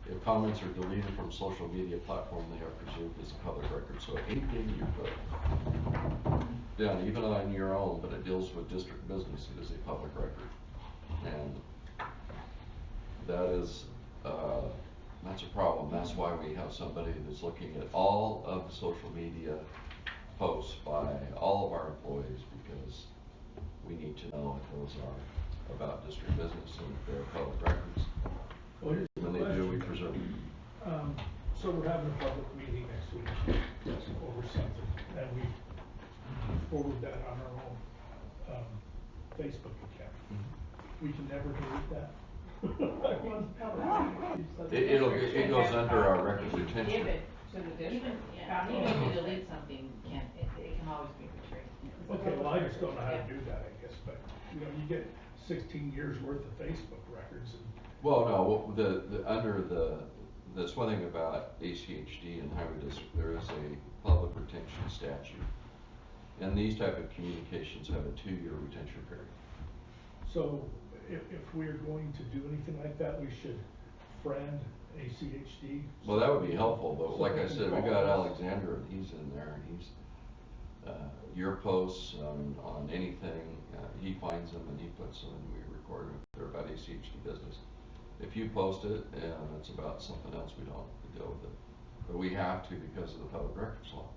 If comments are deleted from social media platform, they are presumed as a public record. So anything you put down, even on your own, but it deals with district business, it is a public record. And that is, that's a problem. That's why we have somebody that's looking at all of the social media posts by all of our employees, because we need to know if those are about district business and if they're public records. Well, here's the When they do, we question. preserve them. So we're having a public meeting next week over something, and we forward that on our own, Facebook account. We can never delete that. It goes under our record Give retention. it to the district. Even if you delete something, it can always be retrieved. Okay, well, I just don't know how to do that, I guess, but, you know, you get 16 years worth of Facebook records and. Well, no, under that's one thing about ACHD and highway district, there is a public retention statute. And these type of communications have a 2-year retention period. So if we're going to do anything like that, we should friend ACHD? Well, that would be helpful, but like I said, we got Alexander and he's in there and he's, your posts on anything, he finds them and he puts them and we record them. They're about ACHD business. If you post it and it's about something else, we don't deal with it. But we have to because of the public records law.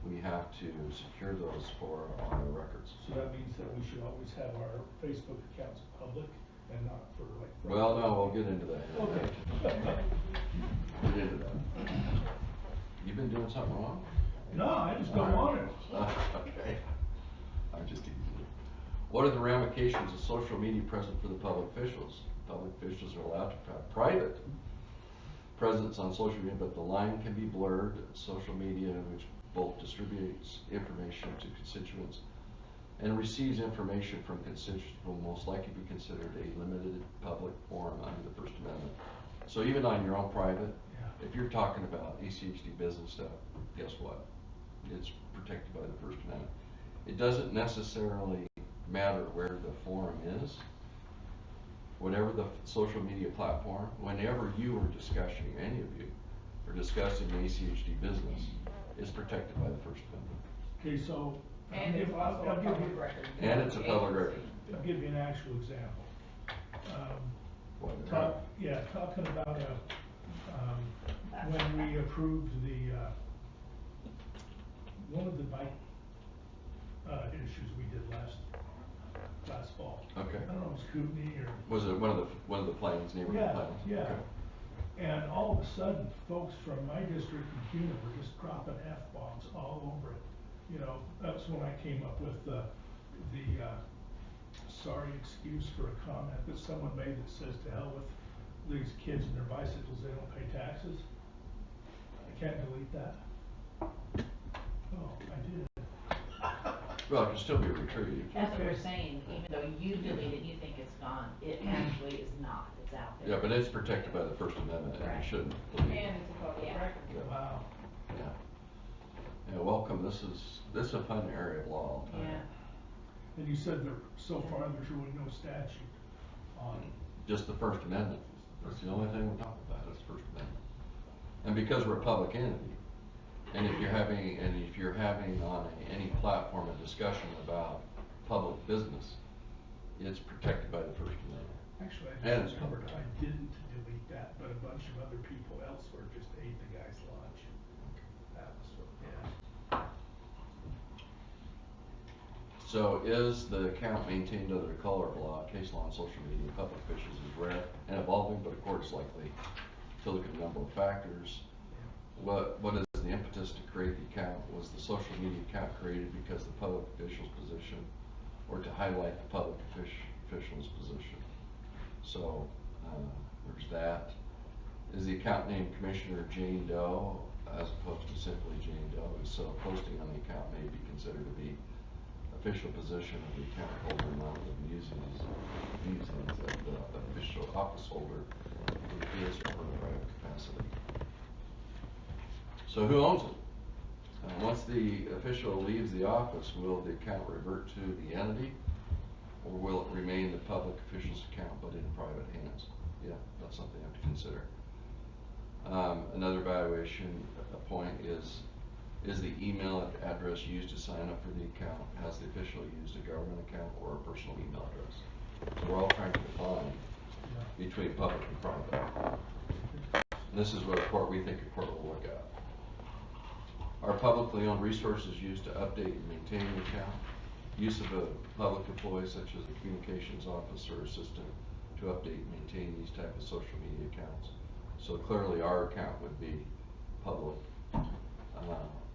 We have to secure those for our records. So that means that we should always have our Facebook accounts public and not for like. Well, no, we'll get into that. Okay. Get into that. You've been doing something wrong? No, I just don't want it. Okay. I'm just teasing you. What are the ramifications of social media present for the public officials? Public officials are allowed to have private presence on social media, but the line can be blurred. Social media, which both distributes information to constituents and receives information from constituents, will most likely be considered a limited public forum under the First Amendment. So even on your own private, if you're talking about ACHD business stuff, guess what? It's protected by the First Amendment. It doesn't necessarily matter where the forum is. Whatever the social media platform, whenever you are discussing, any of you are discussing ACHD business, is protected by the First Amendment. Okay, so. And it's also a public record. And it's a public record. I'll give you an actual example. What? Talking about when we approved the one of the bike issues we did last fall. Okay. I don't know, it was Kootenai or. Was it one of the planes, neighborhood Yeah, planes? yeah. Okay. And all of a sudden, folks from my district in CUNA were just dropping F-bombs all over it. You know, that's when I came up with the sorry excuse for a comment that someone made that says, to hell with these kids and their bicycles, they don't pay taxes. I can't delete that. Oh, I did. Well, it can still be retrieved. That's what we're saying, even though you delete it, you think it's gone, it actually is not, it's out there. Yeah, but it's protected by the First Amendment, and you Right. shouldn't delete it. And it's a public Yeah. record. Yeah. Wow. Yeah. Yeah, welcome, this is a fun area of law, I'll tell you. Yeah. And you said so far there's really no statute on it. Just the First Amendment, that's the only thing we're talking about, is the First Amendment. And because we're a public entity, and if you're having on any platform a discussion about public business, it's protected by the First Amendment. Actually, And I it's just public. remembered I didn't delete that, but a bunch of other people elsewhere just ate the guy's lunch. That was what, yeah. So is the account maintained under the color of law, case law, and social media, public officials is rare and evolving, but of course likely to look at a number of factors. What is the impetus to create the account? Was the social media account created because the public official's position, or to highlight the public official's position? So, there's that. Is the account named Commissioner Jane Doe as opposed to simply Jane Doe? So posting on the account may be considered to be official position of the account holder, not the musings of the official office holder in his or her private capacity. So who owns it? Once the official leaves the office, will the account revert to the entity, or will it remain the public official's account but in private hands? Yeah, that's something you have to consider. Another evaluation point is the email address used to sign up for the account? Has the official used a government account or a personal email address? So we're all trying to define between public and private. And this is what we think a court will look at. Are publicly owned resources used to update and maintain the account? Use of a public employee such as a communications officer or assistant to update and maintain these type of social media accounts. So clearly our account would be public.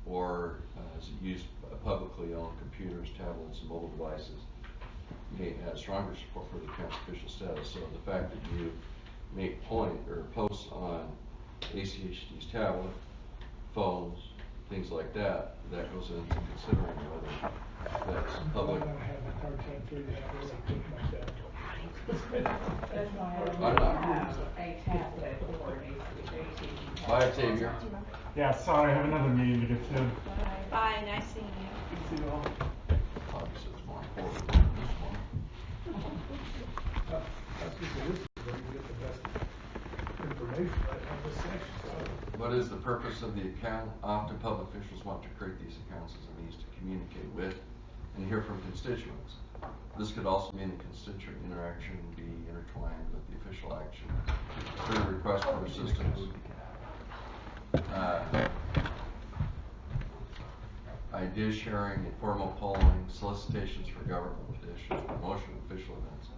Or is it used publicly owned computers, tablets, and mobile devices? May have stronger support for the account's official status. So the fact that you make posts on ACHD's tablet, phones, things like that, that goes into considering whether that's public. I'm gonna have a hard time figuring out where I put my tablet. That's why I'm I not- have a tablet or a Bye, Xavier. Yeah, sorry, I have another meeting to get to. Bye, nice seeing you. See you all. Obviously, it's more important than this one. That's just a list where you get the best information right on this section, so. What is the purpose of the account? Often public officials want to create these accounts as a means to communicate with and hear from constituents. This could also mean the constituent interaction be intertwined with the official action. Through request for assistance. Idea sharing, informal polling, solicitations for government petitions, promotion of official events,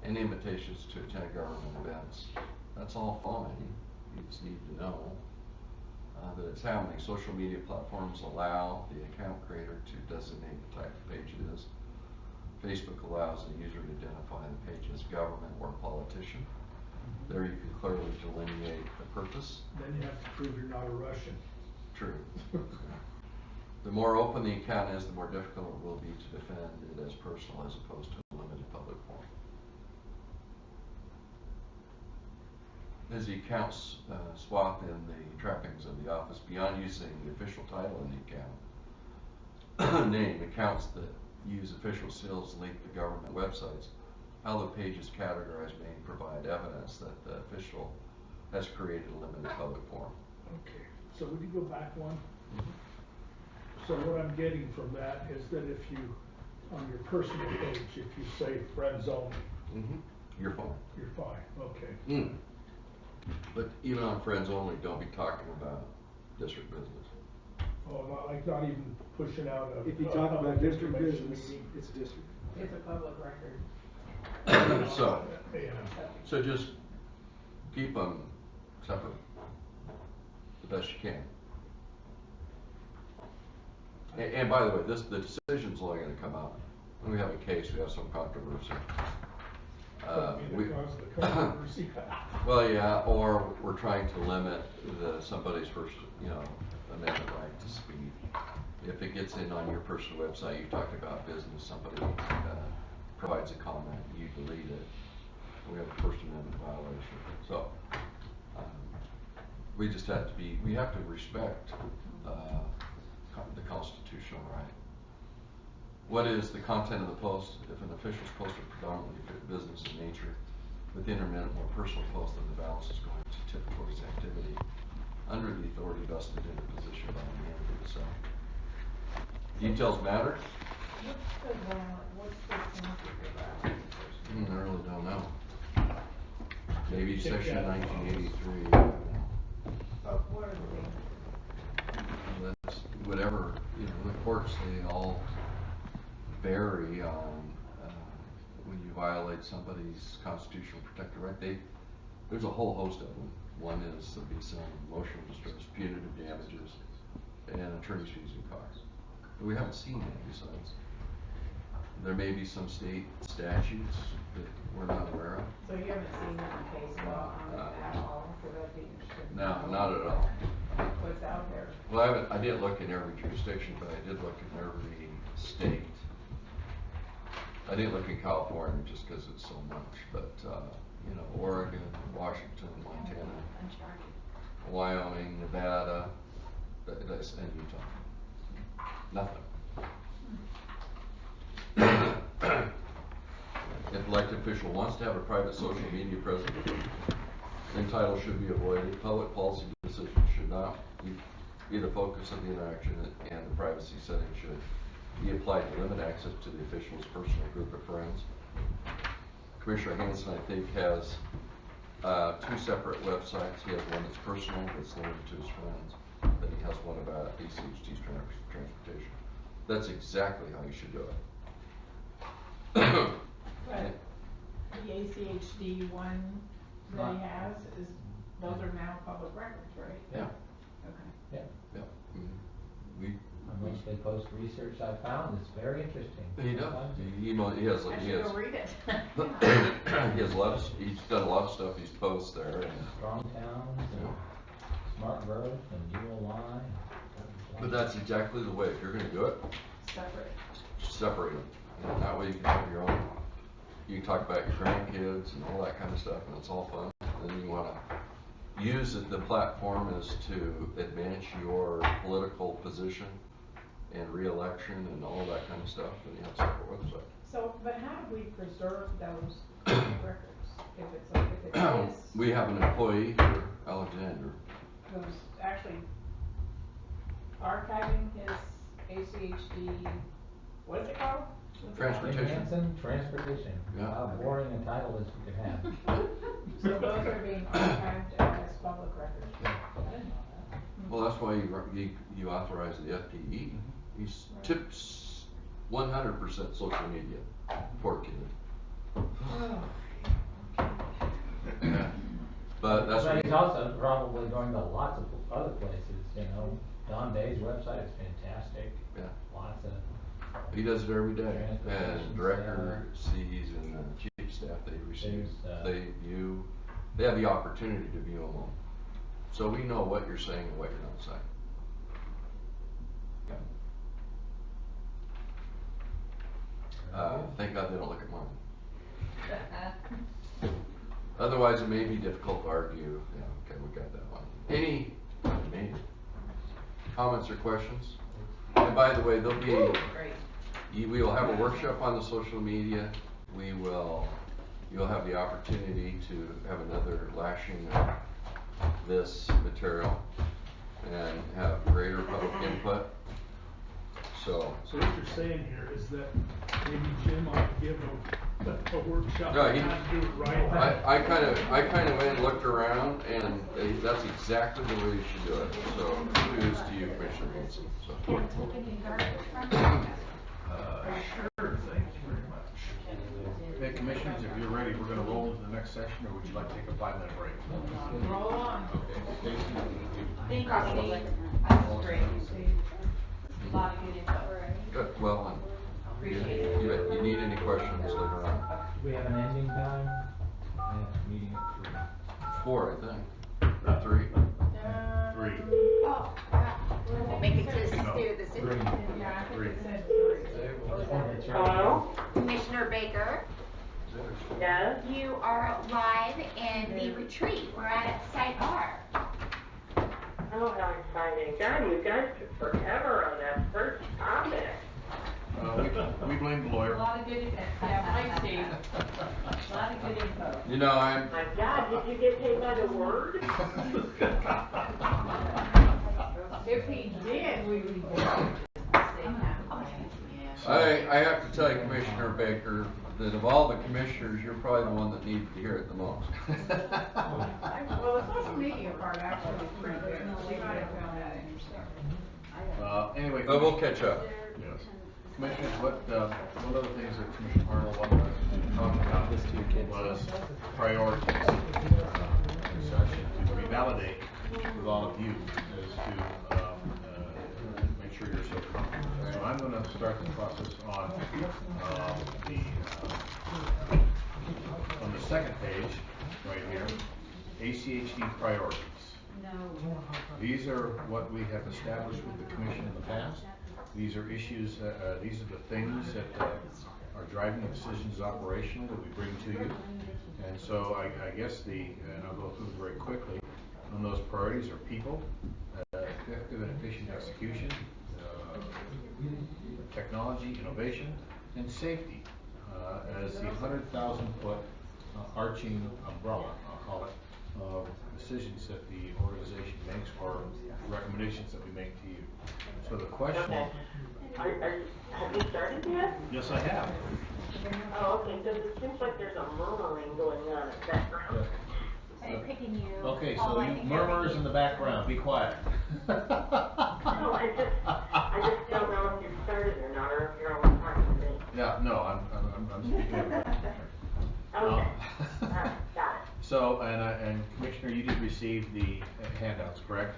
and invitations to attend government events. That's all fine. You just need to know that it's happening. Social media platforms allow the account creator to designate the type of page it is. Facebook allows the user to identify the page as government or politician. There you can clearly delineate the purpose. Then you have to prove you're not a Russian. True. The more open the account is, the more difficult it will be to defend it as personal as opposed to a limited public forum. As the accounts swap in the trappings of the office beyond using the official title in the account, name accounts that use official seals to link to government websites, how the page is categorized may provide evidence that the official has created a limited public forum. Okay, so would you go back one? So what I'm getting from that is that if you, on your personal page, if you say friends only, You're fine. you're fine, okay. But even on friends only, don't be talking about district business. Oh, not even pushing out a. If you talk about district information business, meeting. it's district. It's a public record. Yeah. So just keep them separate the best you can. And by the way, the decision's only gonna come out when we have a case, we have some controversy. Could be the cause of the controversy. Well, yeah, or we're trying to limit somebody's first, amendment right to speak. If it gets in on your personal website, you talked about business, somebody provides a comment, you delete it, we have a First Amendment violation. So, we just have to respect the constitutional right. What is the content of the post? If an official's post are predominantly business in nature, with intermittent more personal posts, then the balance is going to tip towards activity under the authority vested in a position by the manager itself. Details matter? What's the penalty for violating? I really don't know. Maybe Check section that. 1983. But what are the That's whatever, the courts, they all vary on when you violate somebody's constitutional protected right. There's a whole host of them. One is there'll be some emotional distress, punitive damages, and attorney's fees and costs. But we haven't seen any besides. There may be some state statutes that we're not aware of. So you haven't seen any case law on it at all, so that'd be interesting. No, not at all. What's out there? Well, I didn't look in every jurisdiction, but I did look in every state. I didn't look in California just because it's so much, but Oregon, Washington, Montana, Wyoming, Nevada, and Utah. Nothing. If elected official wants to have a private social media presence, then title should be avoided. Public policy decisions should not be the focus of the interaction, and the privacy setting should be applied to limit access to the official's personal group of friends. Commissioner Hanson, I think, has two separate websites. He has one that's personal, that's limited to his friends. Then he has one about ACHD's transportation. That's exactly how you should do it. But the ACHD one that he has those are now public records, right? Yeah. Okay. Yeah, Yeah. on which they post research I found is very interesting. He does. I should go read it. He's done a lot of stuff. He's posts there. And, Strong towns and smart growth and ULI. but that's exactly the way. If you're going to do it, Separate. separate them. And that way you can have your own. You can talk about your grandkids and all that kind of stuff, and it's all fun. And then you want to use the platform as to advance your political position and re-election and all that kind of stuff, and you have a separate website. So, but how do we preserve those records? If it's this, We have an employee here, Alexander. who's actually archiving his ACHD, what is it called? What's it called? Transportation. Hanson, transportation. Yeah. How boring a title as we could have. So those are being archived as public records? Yeah. I didn't know that. Well, that's why you authorize the FTE. He's tips 100% social media. Poor kid. Yeah. But that's But what he's also probably going to lots of other places, Don Day's website is fantastic. Yeah. Lots of, he does it every day. Transportation And director sees and the chief staff they receive, they have the opportunity to view them all. So we know what you're saying and what you're not saying. Thank God they don't look at mine. Otherwise, it may be difficult to argue. Yeah, okay, we got that one. Any comments or questions? And by the way, there'll be Great. we will have a workshop on the social media. You'll have the opportunity to have another lashing of this material and have greater public input. So So what you're saying here is that maybe Jim ought to give a workshop No, on he- how to do it right. I kind of went and looked around, and that's exactly the way you should do it. So kudos to you, Commissioner Hanson. So. Sure, thank you very much. Hey, commissioners, if you're ready, we're gonna roll into the next session, or would you like to take a 5-minute break? Roll on. Okay, Stacy? Thank you, Steve. That's great, Steve. A lot of good info. Good, well, and Appreciate it. you need any questions later on? Do we have an ending time? I have a meeting at 4, I think, or 3. 3. Oh, yeah. Make it to the state of the 3. city. Yeah, I think 3. it said 3. Oh, that's right. Hello? Commissioner Baker, Yes? you are live in the retreat. We're at Site R. Oh, how exciting. God, you guys took forever on that first topic. We blame the A lawyer. lot of good info. Yeah, Mike, Steve. A lot of good info. You know, I'm, My God, did you get paid by the word? If he did, we would. I have to tell you, Commissioner Baker, that of all the commissioners, you're probably the one that needs to hear it the most. Well, the social media part actually is pretty good. She might have found that interesting. Anyway. But we'll catch up. Yes. Commissioners, what other things that Commissioner Arnold wanted us to talk about was priorities, and such, to revalidate with all of you as to, make sure you're so comfortable. So I'm gonna start the process on, on the second page, right here, ACHD priorities. These are what we have established with the commission in the past. These are issues, these are the things that are driving the decisions operationally that we bring to you. And so I guess and I'll go through them very quickly, on those priorities are people, effective and efficient execution, technology, innovation, and safety, as the 100,000-foot arching umbrella, I'll call it, of decisions that the organization makes or recommendations that we make to you. So the question... Okay. Have you started yet? Yes, I have. Oh, okay, because it seems like there's a murmuring going on in the background. I'm picking you. Okay, Paul, so I you think murmurers you're in the background, be quiet. No, I just don't know if you've started or not, or if you're only talking to me. Yeah, no, I'm speaking of that. Okay. Alright, got it. So, and Commissioner, you did receive the handouts, correct?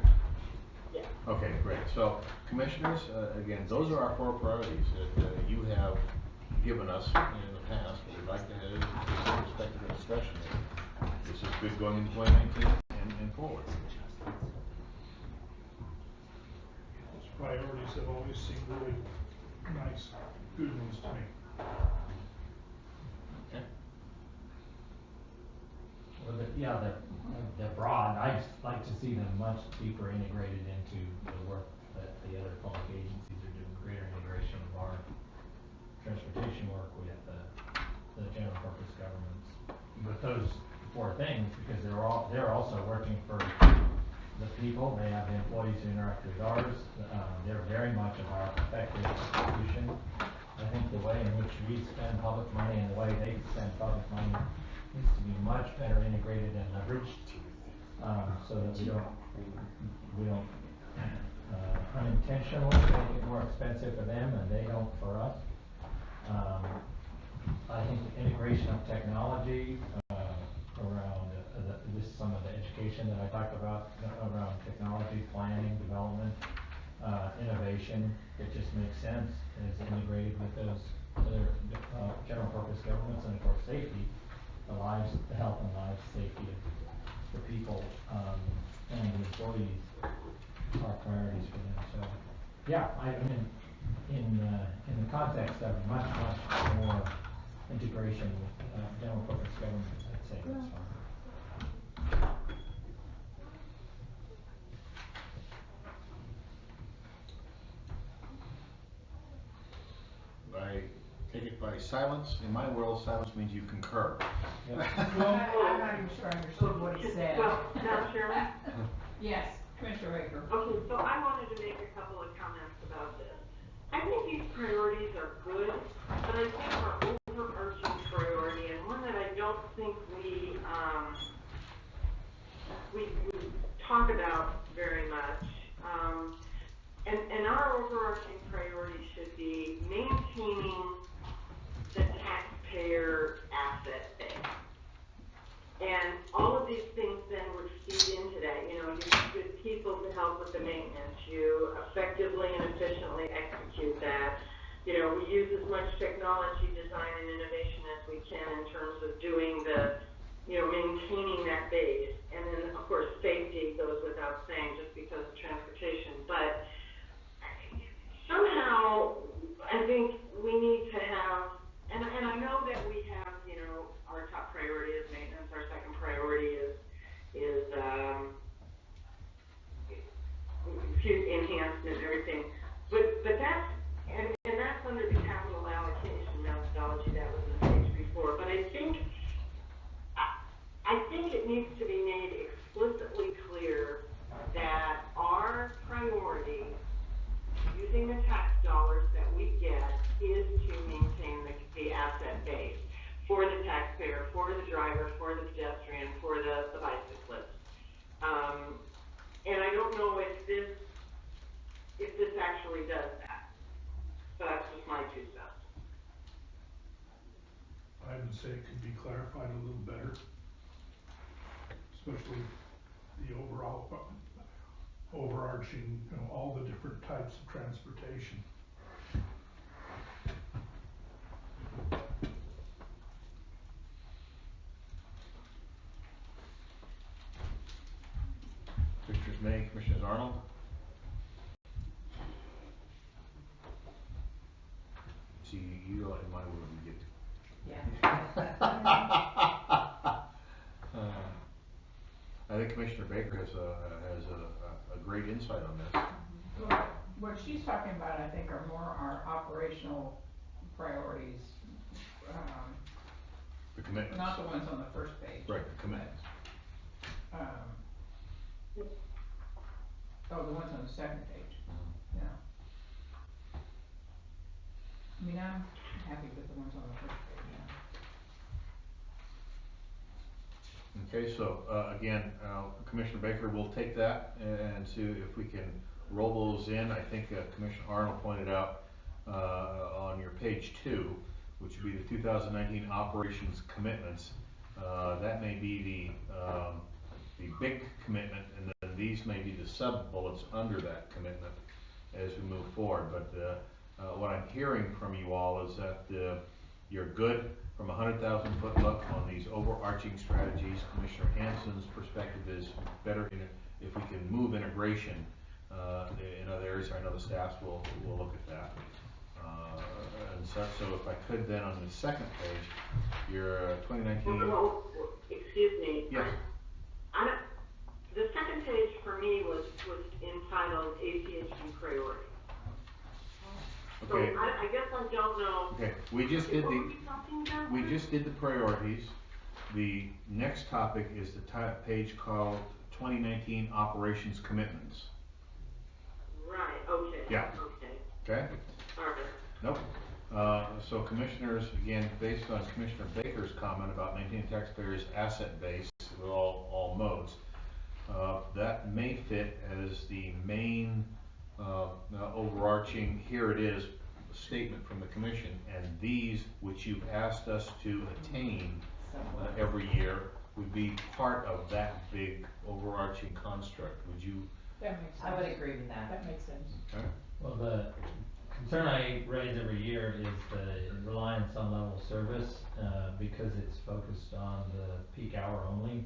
Yeah. Okay, great. So, Commissioners, again, those are our 4 priorities that you have given us in the past. What we'd like to have is some respective discussion. This is good going into 2019 and forward. Those priorities have always seemed really nice, good ones to me. Okay. Well, they're broad. I just like to see them much deeper integrated into the work that the other public agencies are doing, greater integration of our transportation work with the general purpose governments. With those 4 things, because they're also working for the people, they have the employees who interact with ours, they're very much of our effective institution. I think the way in which we spend public money and the way they spend public money needs to be much better integrated and leveraged, so that we don't unintentionally make it more expensive for them and they don't for us. I think the integration of technology around some of the education that I talked about around technology, planning, development, innovation, it just makes sense as integrated with those other general purpose governments, and of course safety, the health and lives, safety of the people and the employees are priorities for them. So yeah, I mean in the context of much more integration with general purpose governments, I'd say that's fine. I take it by silence. In my world, silence means you concur. I'm not even sure I understood what he said. Well, Madam Chairman? Yes, Commissioner Baker. Okay, so I wanted to make a couple of comments about this. I think these priorities are good, but I think our overarching priority, and one that I don't think we talk about very much, and our overarching priority should be maintaining the taxpayer we use as much technology, design, and innovation as we can in terms of doing the, maintaining that base. And then, of course, safety goes without saying just because of transportation. But somehow, I think we need to have, and I know that we have, our top priority is maintenance, our second priority is enhancement and everything. But that's, and that's under the capital allocation methodology that was in the page before. But I think it needs to be made explicitly clear that our priority, using the tax dollars that we get, is to maintain the asset base for the taxpayer, for the driver, for the pedestrian, for the bicyclist. And I don't know if this actually does that. So that's just my 2 cents. I would say it could be clarified a little better, especially the overarching, all the different types of transportation. Commissioners May, Commissioners Arnold? See, you don't in my room, you get to. I think Commissioner Baker has a great insight on this. Well, what she's talking about, I think, are more our operational priorities, The commitments. not the ones on the first page. Right, the commitments. Oh, the ones on the second page, yeah. I mean, I'm happy with the ones on the first page, yeah. Okay, so, again, Commissioner Baker will take that and see if we can roll those in. I think Commissioner Arnold pointed out on your page 2, which would be the 2019 operations commitments. That may be the big commitment, and then these may be the sub-bullets under that commitment as we move forward. But what I'm hearing from you all is that you're good from a 100,000 foot look on these overarching strategies. Commissioner Hanson's perspective is better if we can move integration in other areas. I know the staffs will look at that. And so if I could then on the second page, your 2019. Well, excuse me. Yes. The second page for me was entitled ACHD priority. Okay. So I guess I don't know. Okay, we just did what were we talking about? we just did the priorities. The next topic is the page called 2019 operations commitments. Right, okay. Yeah. Okay. Okay? All right. Nope. So commissioners, again, based on Commissioner Baker's comment about maintaining taxpayers' asset base with all modes, that may fit as the main overarching, here it is, statement from the commission, and these which you've asked us to attain every year would be part of that big overarching construct. Would you? That makes sense. I would agree with that. That makes sense. Okay. Well, the concern I raise every year is the reliance on level of service, because it's focused on the peak hour only.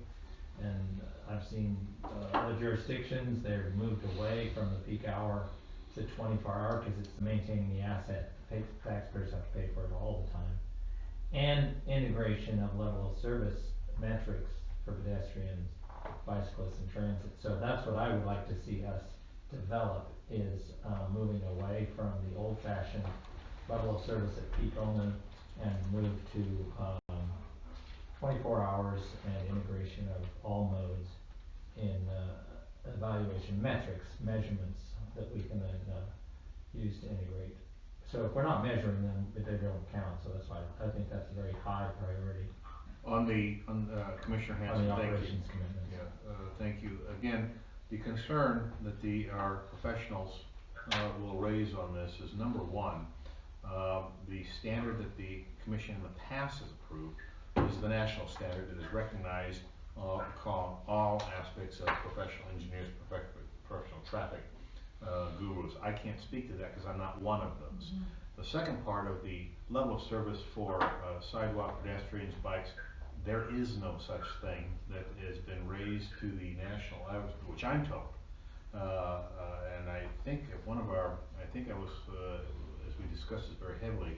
And I've seen other jurisdictions, they've moved away from the peak hour to 24-hour because it's maintaining the asset. Taxpayers have to pay for it all the time. And integration of level of service metrics for pedestrians, bicyclists, and transit. So that's what I would like to see us develop, is moving away from the old-fashioned level of service at peak only and move to 24 hours and integration of all modes in evaluation metrics, measurements that we can then use to integrate. So if we're not measuring them, they don't count. So that's why I think that's a very high priority. On Commissioner Hanson, on the thank you. operations commitments. Yeah, thank you. Again, the concern that our professionals will raise on this is, number one, the standard that the commission in the past has approved is the national standard that is recognized all aspects of professional engineers, professional traffic gurus. I can't speak to that because I'm not one of those. The second part of the level of service for sidewalk, pedestrians, bikes, there is no such thing that has been raised to the national average, which I'm told. And I think at one of our, as we discussed this very heavily,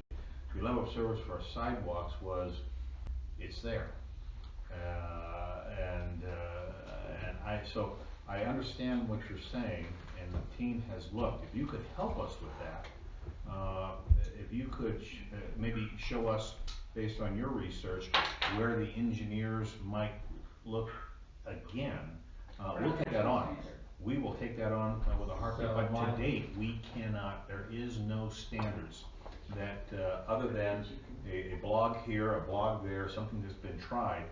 the level of service for our sidewalks was, it's there. So I understand what you're saying, and the team has looked. If you could help us with that, if you could maybe show us, based on your research, where the engineers might look again, we'll take that on. We will take that on with a heartbeat, but to date, we cannot, there is no standards that, other than a blog here, a blog there, something that's been tried,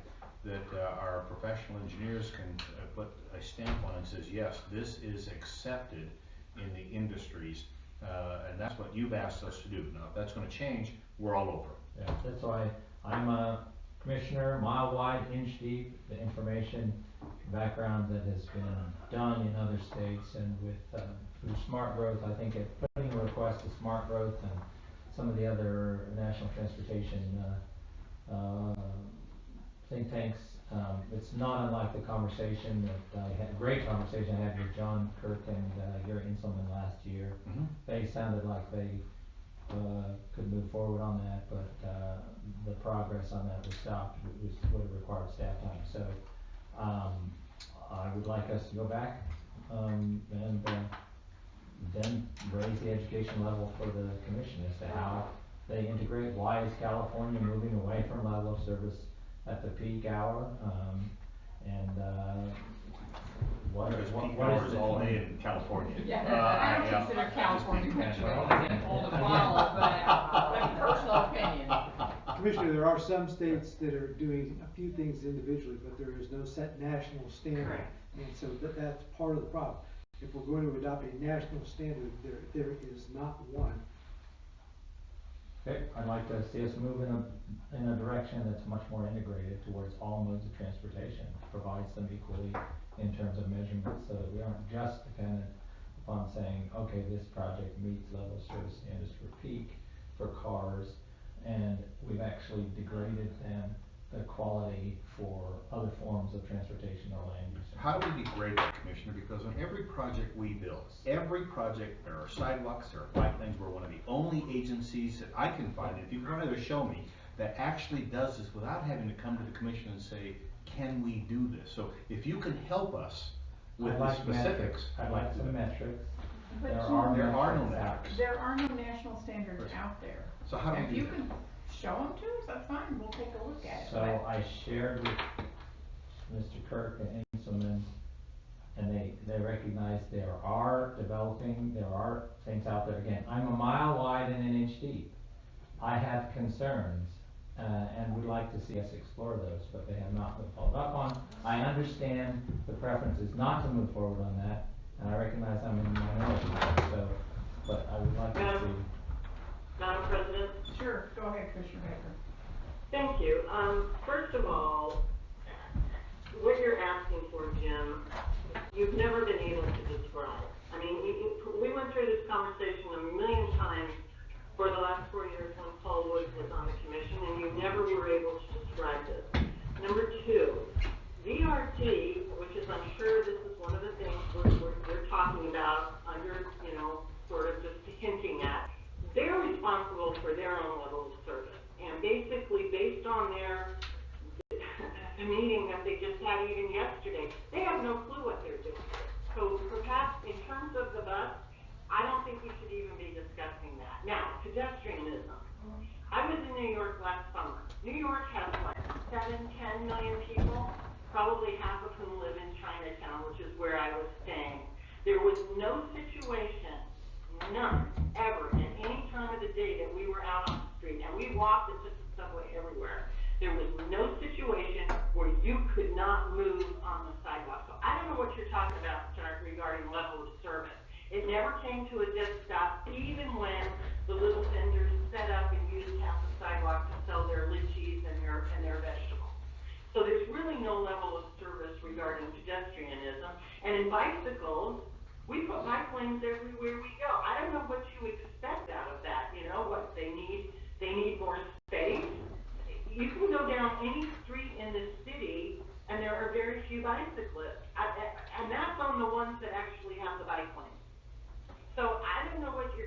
that our professional engineers can put a stamp on and says, yes, this is accepted in the industries, and that's what you've asked us to do. Now, if that's going to change, we're all over. Yeah, that's why I'm a commissioner, mile wide, inch deep, the information background that has been done in other states, and with through smart growth, I think putting a request to smart growth and some of the other national transportation think tanks, it's not unlike the conversation that I had, a great conversation I had with John Kirk and your Inselman last year. They sounded like they could move forward on that, but the progress on that was stopped, would have required staff time. So I would like us to go back and then raise the education level for the commission as to how they integrate. Why is California moving away from level of service at the peak hour? What Because is peak hours the all day in California. I don't consider California Commissioner an example to follow, but that's personal opinion. Commissioner, there are some states that are doing a few things individually, but there is no set national standard. Correct. And so that's part of the problem. If we're going to adopt a national standard, there is not one. Okay, I'd like to see us move in a direction that's much more integrated towards all modes of transportation, provides them equally in terms of measurements, so that we aren't just dependent upon saying, okay, this project meets level of service standards for peak, for cars, and we've actually degraded then the quality for other forms of transportation or land use. How do we degrade that, Commissioner? Because on every project we build, every project, there are sidewalks, there are bike lanes, we're one of the only agencies that I can find, if you can either show me, that actually does this without having to come to the commission and say, can we do this? So if you can help us with the specifics. I'd like some metrics. But there are no metrics. There are no national standards out there. So how do we do that? If you can show them to us, that's fine, we'll take a look at it. So I shared with Mr. Kirk and Inselman, and they recognize there are things out there. Again, I'm a mile wide and an inch deep. I have concerns, and would like to see us explore those, but they have not been followed up on. I understand the preference is not to move forward on that, and I recognize I'm in the minority, but I would like to see. Madam President? Sure, go ahead, Commissioner Baker. Thank you. First of all, what you're asking for, Jim, you've never been able to describe. I mean, we went through this conversation a million times for the last 4 years when Paul Woods was on the commission, and you never were able to describe this. Number two, VRT, which is, I'm sure this is one of the things we're talking about under, sort of just hinting at, they're responsible for their own level of service. And basically, based on the meeting that they just had even yesterday, they have no clue what they're doing. So perhaps in terms of the bus, I don't think we should even be discussing that. Now, pedestrianism. I was in New York last summer. New York has what, 10 million people? Probably half of whom live in Chinatown, which is where I was staying. There was no situation, none, ever, at any time of the day that we were out on the street, and we walked and took the subway everywhere. There was no situation where you could not move on the sidewalk. So I don't know what you're talking about, Stark, regarding level of service. It never came to a dead stop, even when the little vendors set up and used half the sidewalk to sell their lychees and their vegetables. So there's really no level of service regarding pedestrianism. And in bicycles, we put bike lanes every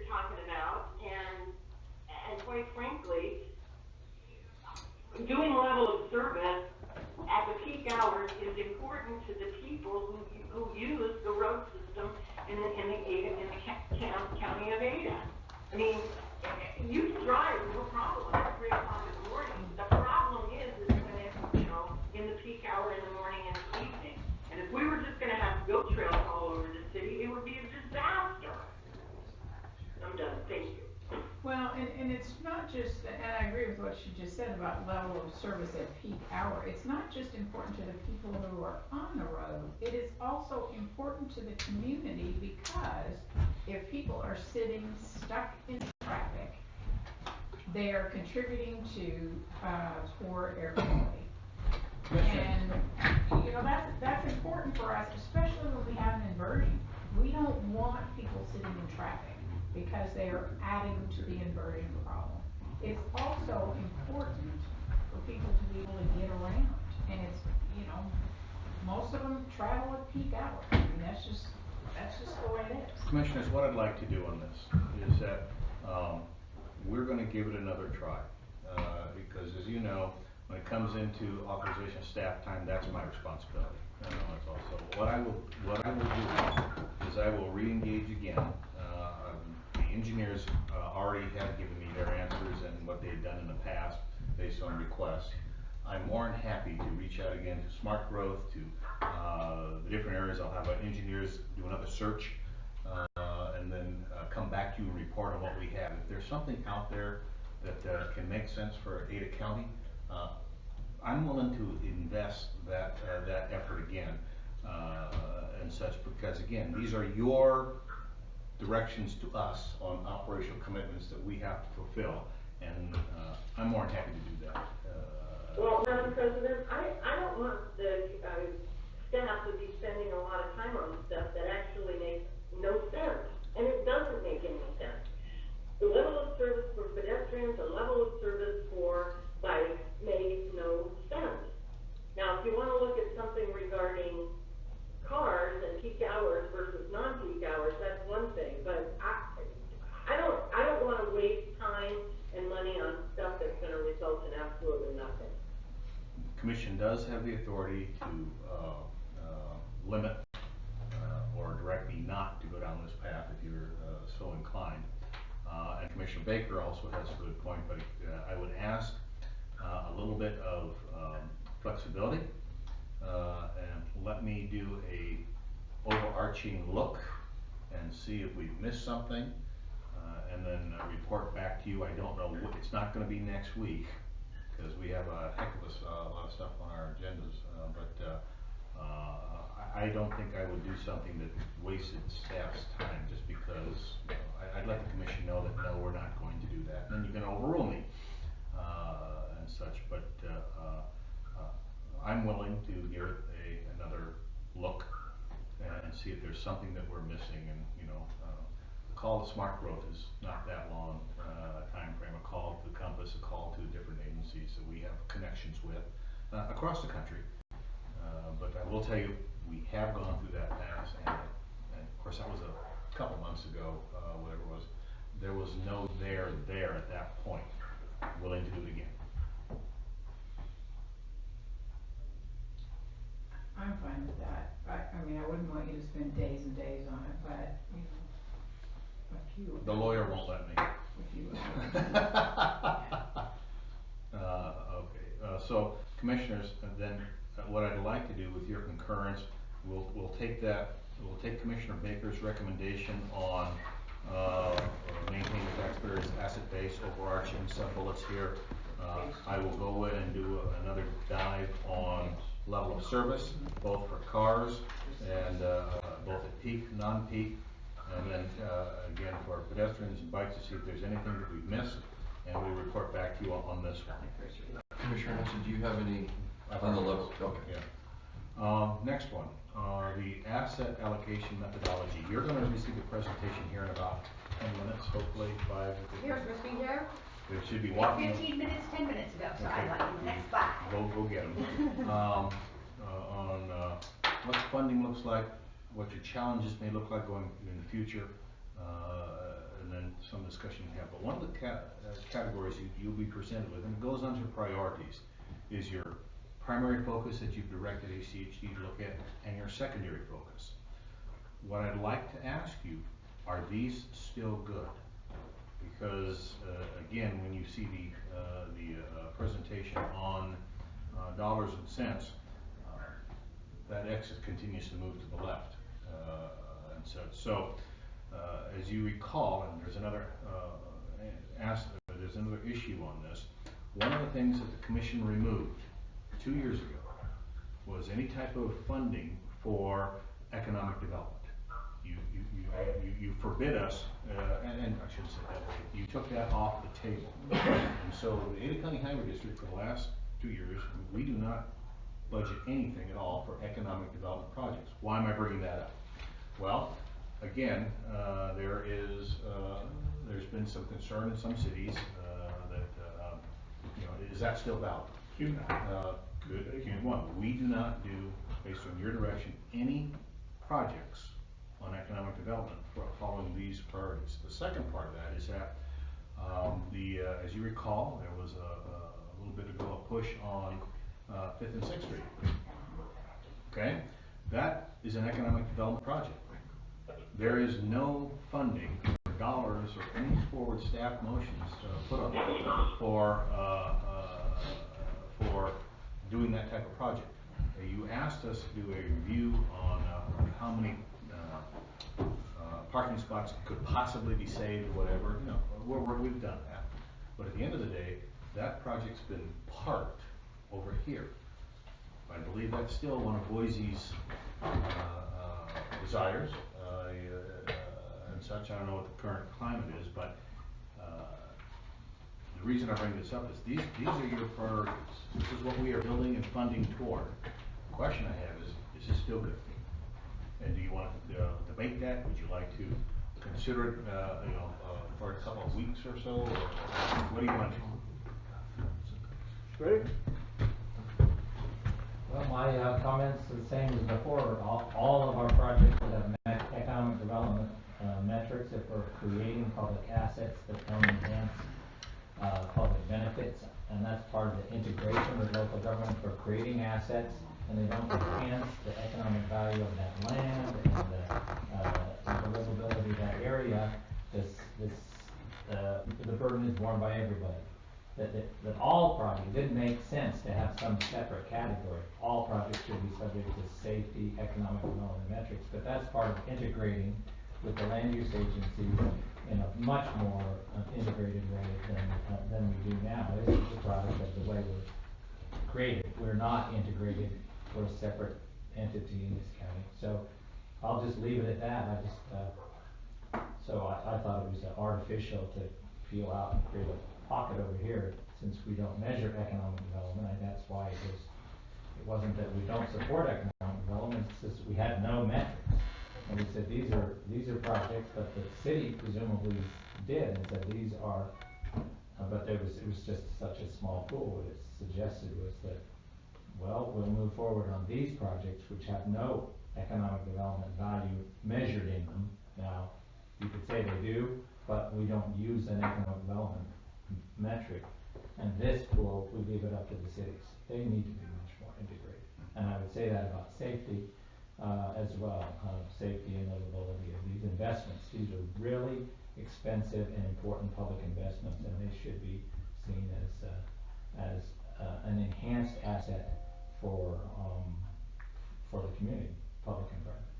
talking about, and quite frankly, doing level of service at the peak hours is important to the people who use the road system in the county of Ada. I mean, you can drive, no problem, at 3 o'clock in the morning. The problem is when it's, in the peak hour in the morning and the evening. And if we were just gonna have goat trails all over the city, it would be a disaster. I'm done, thank you. Well, and it's not just, and I agree with what she just said about level of service at peak hour. It's not just important to the people who are on the road, it is also important to the community, because if people are sitting stuck in traffic, they are contributing to, poor air quality. And, that's important for us, especially when we have an inversion. We don't want people sitting in traffic, because they are adding to the inversion problem. It's also important for people to be able to get around, and it's, most of them travel at peak hours. I mean, that's just the way it is. Commissioners, what I'd like to do on this is that we're going to give it another try, because as you know, when it comes into authorization of staff time, that's my responsibility. That's also what I will do is I will re-engage again. The engineers already have given me their answers and what they've done in the past based on requests. I'm more than happy to reach out again to Smart Growth, to the different areas. I'll have engineers do another search and then come back to you and report on what we have. If there's something out there that can make sense for Ada County, I'm willing to invest that effort again and such, because again, these are your directions to us on operational commitments that we have to fulfill, and I'm more than happy to do that. Well, Madam President, I don't want the staff to be spending a lot of time on stuff that actually makes no sense, and it doesn't make any sense. The level of service for pedestrians, the level of service for bikes makes no sense. Now, if you want to look at something regarding cars and peak hours versus non-peak hours, that's one thing, but I don't want to waste time and money on stuff that's going to result in absolutely nothing. Commission does have the authority to limit or direct me not to go down this path if you're so inclined. And Commissioner Baker also has a good point, but I would ask a little bit of flexibility and let me do a overarching look and see if we've missed something and then report back to you. I don't know, it's not going to be next week, because we have a heck of a lot of stuff on our agendas, but I don't think I would do something that wasted staff's time just because I'd let the commission know that no, we're not going to do that, and then you can overrule me and such, but I'm willing to give it another look and see if there's something that we're missing. And a call to Smart Growth is not that long time frame. A call to Compass, a call to different agencies that we have connections with across the country. But I will tell you, we have gone through that path, and of course that was a couple months ago, whatever it was. There was no there at that point. Willing to do it again. I'm fine with that. I mean, I wouldn't want you to spend days and days on it, but, a few. The lawyer won't let me. A few. Okay, so commissioners, then what I'd like to do with your concurrence, we'll take Commissioner Baker's recommendation on maintain the taxpayers' asset base, overarching sub-bullets here. I will go in and do another dive on level of service, both for cars and both at peak, non-peak, and then again for pedestrians and bikes, to see if there's anything that we've missed, and we'll report back to you on this one. Commissioner Hanson, do you have any on the list? Okay. Yeah. Next one, the asset allocation methodology. You're going to receive a presentation here in about 10 minutes, hopefully 5. Here's Mr. Joe. It should be walking. 15 minutes, 10 minutes ago, so Okay. I'd like the next 5. Go get them. On what funding looks like, what your challenges may look like going in the future, and then some discussion you have. But one of the categories you'll be presented with, and it goes under priorities, is your primary focus that you've directed ACHD to look at, and your secondary focus. What I'd like to ask you, are these still good? Because again, when you see the presentation on dollars and cents, that X continues to move to the left, and so as you recall, and there's another there's another issue on this. One of the things that the commission removed 2 years ago was any type of funding for economic development. You forbid us, and I shouldn't say that, you took that off the table. And so the Ada County Highway District for the last 2 years, we do not budget anything at all for economic development projects. Why am I bringing that up? Well, again, there's been some concern in some cities that, is that still valid? Good, Q1. We do not do, based on your direction, any projects on economic development following these priorities. The second part of that is that as you recall, there was a little bit ago a push on 5th and 6th Street. Okay, that is an economic development project. There is no funding or dollars or any forward staff motions put on for doing that type of project. You asked us to do a review on how many parking spots could possibly be saved or whatever. We've done that. But at the end of the day, that project's been parked over here. I believe that's still one of Boise's desires and such. I don't know what the current climate is, but the reason I bring this up is these are your priorities. This is what we are building and funding toward. The question I have is this still good? And do you want to debate that? Would you like to consider it, for a couple of weeks or so? Or what do you want to do? Ready? Well, my comments are the same as before. All of our projects that have met economic development metrics, if we're creating public assets that can enhance public benefits, and that's part of the integration with local government for creating assets, and they don't enhance the economic value of that land and the livability of that area, the burden is borne by everybody. That all projects, it didn't make sense to have some separate category. All projects should be subject to safety, economic development metrics, but that's part of integrating with the land use agencies in a much more integrated way than we do now. This is a product of the way we're created. We're not integrated for a separate entity in this county. So I'll just leave it at that. I thought it was artificial to peel out and create a pocket over here since we don't measure economic development, and that's why it wasn't that we don't support economic development, it's just we had no metrics. And we said these are projects, but the city presumably did and said these are, but it was just such a small pool. What it suggested was that, well, we'll move forward on these projects which have no economic development value measured in them. Now, you could say they do, but we don't use an economic development metric. And this pool, we leave it up to the cities. They need to be much more integrated. And I would say that about safety as well, safety and livability of these investments. These are really expensive and important public investments, and they should be seen as an enhanced asset for the community, public environment.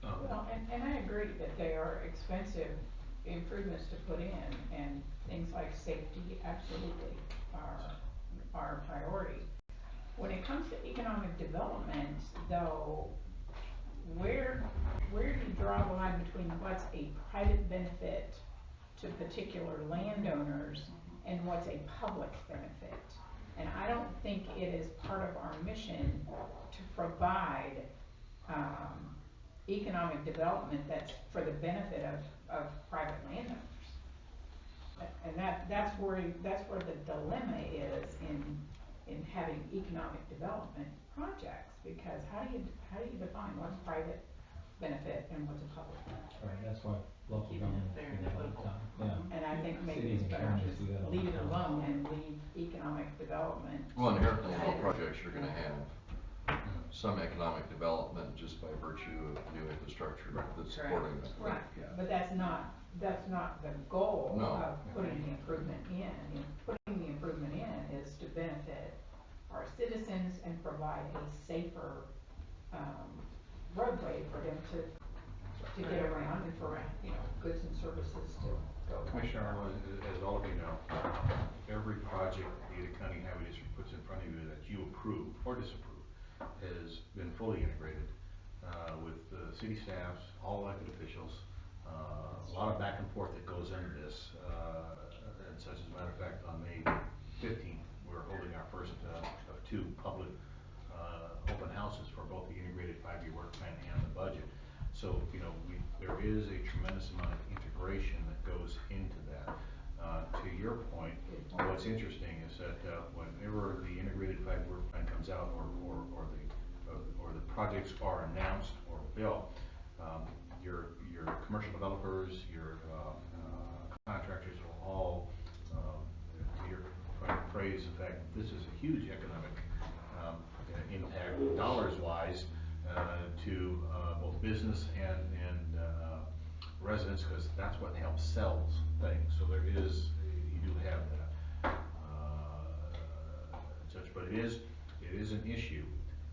Well, and I agree that they are expensive improvements to put in, and things like safety absolutely are a priority. When it comes to economic development, though, where do you draw the line between what's a private benefit to particular landowners and what's a public benefit? And I don't think it is part of our mission to provide economic development that's for the benefit of private landowners. And that's where the dilemma is in having economic development projects, because how do you define what's private benefit and what's a public benefit. Right, that's why local Keeping it governments fair do and that all the equitable. time, yeah. And I think maybe Cities it's and better counties just do that all leave the it time. alone and leave economic development. Well, inherently, in all projects, you're gonna have some economic development just by virtue of new infrastructure that's supporting it. Right, but that's not the goal No. of putting the improvement in. Putting the improvement in is to benefit our citizens and provide a safer, roadway for them to get around and for, goods and services to go. Commissioner Arnold, as all of you know, every project the Ada County Highway District puts in front of you that you approve or disapprove has been fully integrated with the city staffs, all elected officials, a lot of back and forth that goes into this, and such. As a matter of fact, on May 15th, we're holding our first of two public open houses for both the integrated 5-year work plan and the budget. So, there is a tremendous amount of integration that goes into that. To your point, what's interesting is that whenever the integrated 5-year work plan comes out, or the projects are announced or built, your commercial developers, your contractors will all, to your praise the fact that this is a huge economic impact, dollars-wise, to both business and residents, because that's what helps sells things. So you do have that, Judge. But it is an issue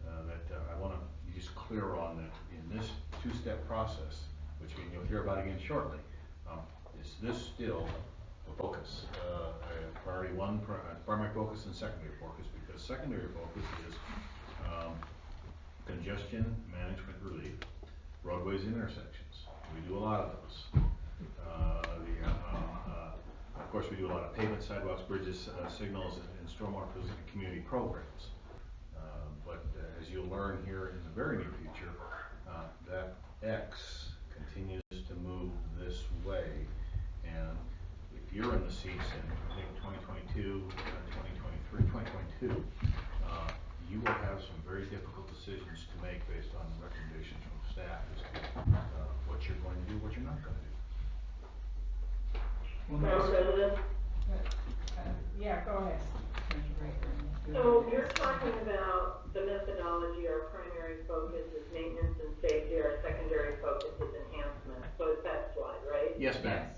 that I want to be just clear on, that in this two-step process, which you'll hear about again shortly, is this still the focus? Priority one, primary focus, and secondary focus, because secondary focus is congestion management relief, roadways and intersections. We do a lot of those. Of course, we do a lot of pavement, sidewalks, bridges, signals, and stormwater and community programs. But as you'll learn here in the very near future, that X continues to move this way. And if you're in the seats in, I think, 2022, 2023, 2022, you will have some very difficult decisions to make based on recommendations from staff as to what you're going to do, what you're not going to do. Madam President? Yeah, go ahead. So you're talking about the methodology. Our primary focus is maintenance and safety. Our secondary focus is enhancement. So it's that slide, right? Yes, ma'am.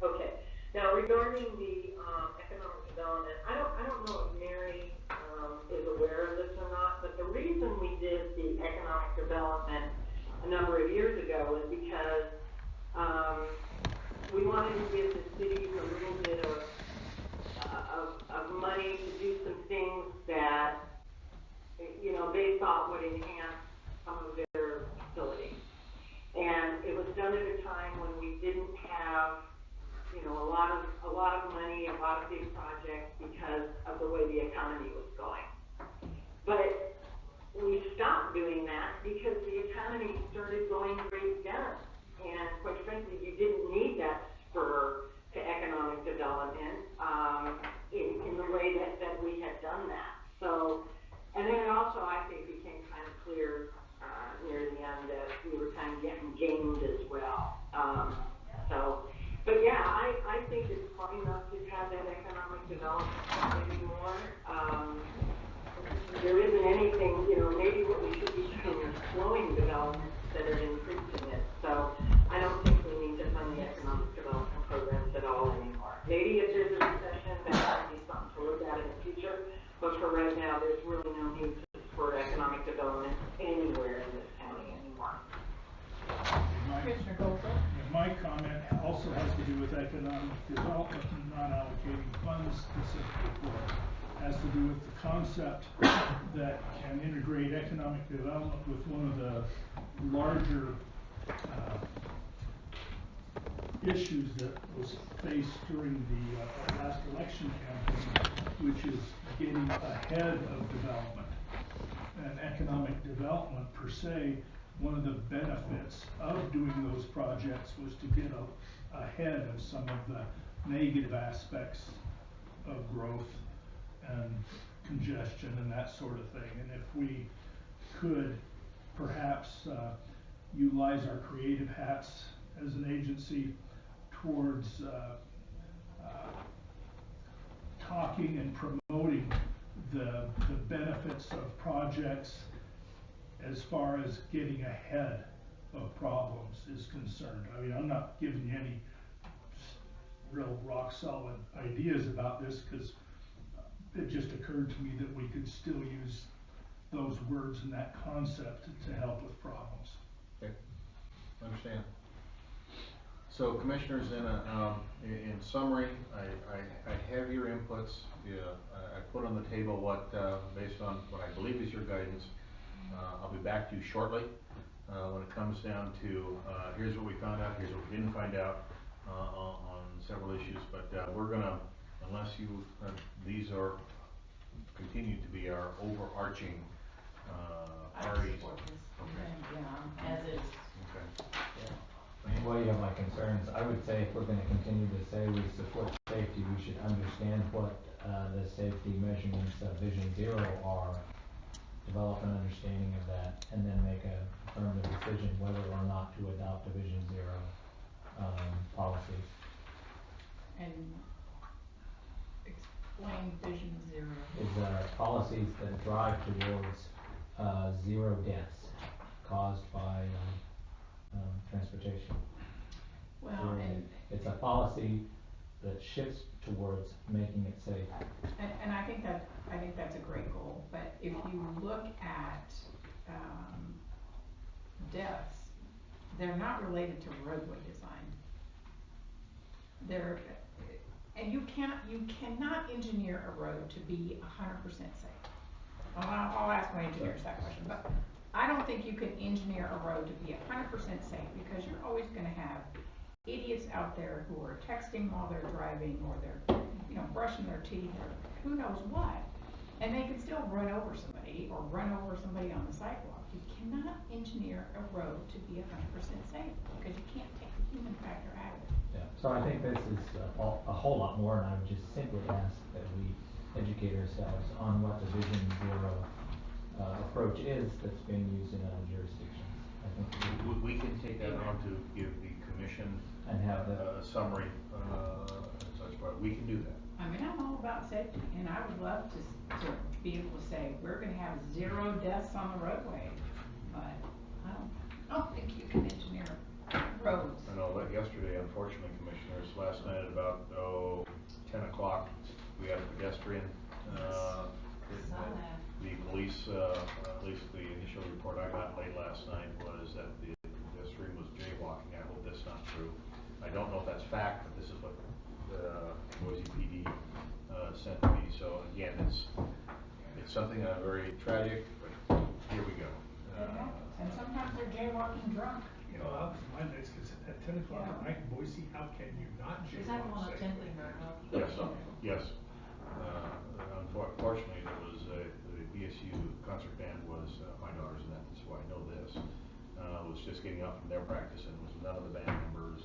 Okay. Now regarding the economic development, I don't know if Mary is aware of this or not, but the reason we did the economic development a number of years ago was because we wanted to give the cities a little bit of money to do some things that they thought would enhance some of their facilities. And it was done at a time when we didn't have a lot of money, a lot of big projects because of the way the economy was going. But we stopped doing that because the economy started going great guns. And quite frankly, you didn't need that spur to economic development in the way that we had done that. So, and then it also, I think, became kind of clear near the end that we were kind of getting gamed as well. But yeah, I think it's fine enough to have that economic development anymore. There isn't anything, maybe what we should be doing is slowing development instead of increasing it. So I don't think we need to fund the economic development programs at all anymore. Maybe if there's a recession, that might be something to look at in the future. But for right now, there's really no need to spur economic development anywhere in this county anymore. Commissioner Goldberg? My comment also has to do with economic development and not allocating funds specifically for it. It has to do with the concept that can integrate economic development with one of the larger issues that was faced during the last election campaign, which is getting ahead of development. And economic development per se, one of the benefits of doing those projects was to get ahead of some of the negative aspects of growth and congestion and that sort of thing. And if we could perhaps utilize our creative hats as an agency towards talking and promoting the benefits of projects as far as getting ahead of problems is concerned. I mean, I'm not giving you any real rock solid ideas about this, because it just occurred to me that we could still use those words and that concept to help with problems. Okay, understand. So commissioners, in summary, I have your inputs. I put on the table what, based on what I believe is your guidance. I'll be back to you shortly when it comes down to here's what we found out, here's what we didn't find out on several issues. But we're gonna, unless you, these are continue to be our overarching priorities. I support this. Okay. Yeah, as is. Okay. Well, you have my concerns. I would say if we're gonna continue to say we support safety, we should understand what the safety measurements of Vision Zero are, develop an understanding of that, and then make a affirmative decision whether or not to adopt a Vision Zero policy. And explain Vision Zero. Is policies that drive towards zero deaths caused by transportation. Well, Zero and deaths. It's a policy that shifts towards making it safe. And I think that's a great goal, but if you look at, deaths, they're not related to roadway design. And you cannot engineer a road to be 100% safe. Well, I'll ask my engineers that question, but I don't think you can engineer a road to be 100% safe, because you're always gonna have idiots out there who are texting while they're driving, or they're, brushing their teeth, or who knows what, and they can still run over somebody, or run over somebody on the sidewalk. You cannot engineer a road to be 100% safe, because you can't take the human factor out of it. Yeah. So I think this is a whole lot more, and I would just simply ask that we educate ourselves on what the Vision Zero approach is that's being used in other jurisdictions. I think We can take that on to give the commission and have a summary, such, but we can do that. I mean, I'm all about safety, and I would love to be able to say, we're gonna have 0 deaths on the roadway, but I don't think you can engineer roads. I know, like yesterday, unfortunately, commissioners, last night at about 10 o'clock, we had a pedestrian. The police, at least the initial report I got late last night was that the pedestrian was jaywalking. I hope that's not true. I don't know if that's fact, but this is what the Boise PD sent to me. So again, it's something very tragic, but here we go. And sometimes they're jaywalking drunk. That was my next, because at 10 o'clock at night in Boise, how can you not Is that the one jaywalk on safely? 10th and Myrtle? Yes, yes. Unfortunately, there was the BSU concert band was my daughter's, and that's why I know this. Was just getting up from their practice, and was none of the band members,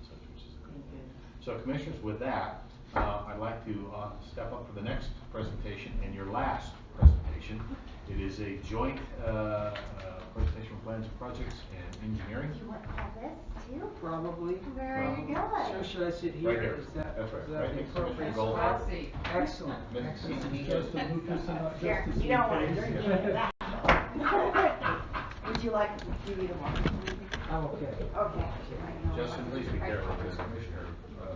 such, which is a good thing. So, commissioners, with that, I'd like to step up for the next presentation and your last presentation. It is a joint presentation of plans and projects and engineering. You want to have this too? Probably. Very good. So should I sit here? Right here. Is that, That's right. is that Right the next to Mr. appropriate Goldberg. spot? See. Excellent. Mrs. Justin Lucas and not Here, Justice you don't want to Lee drink Case. any of that. Would you like, do you need a water? I'm okay. Okay. Justin, please be careful, because Commissioner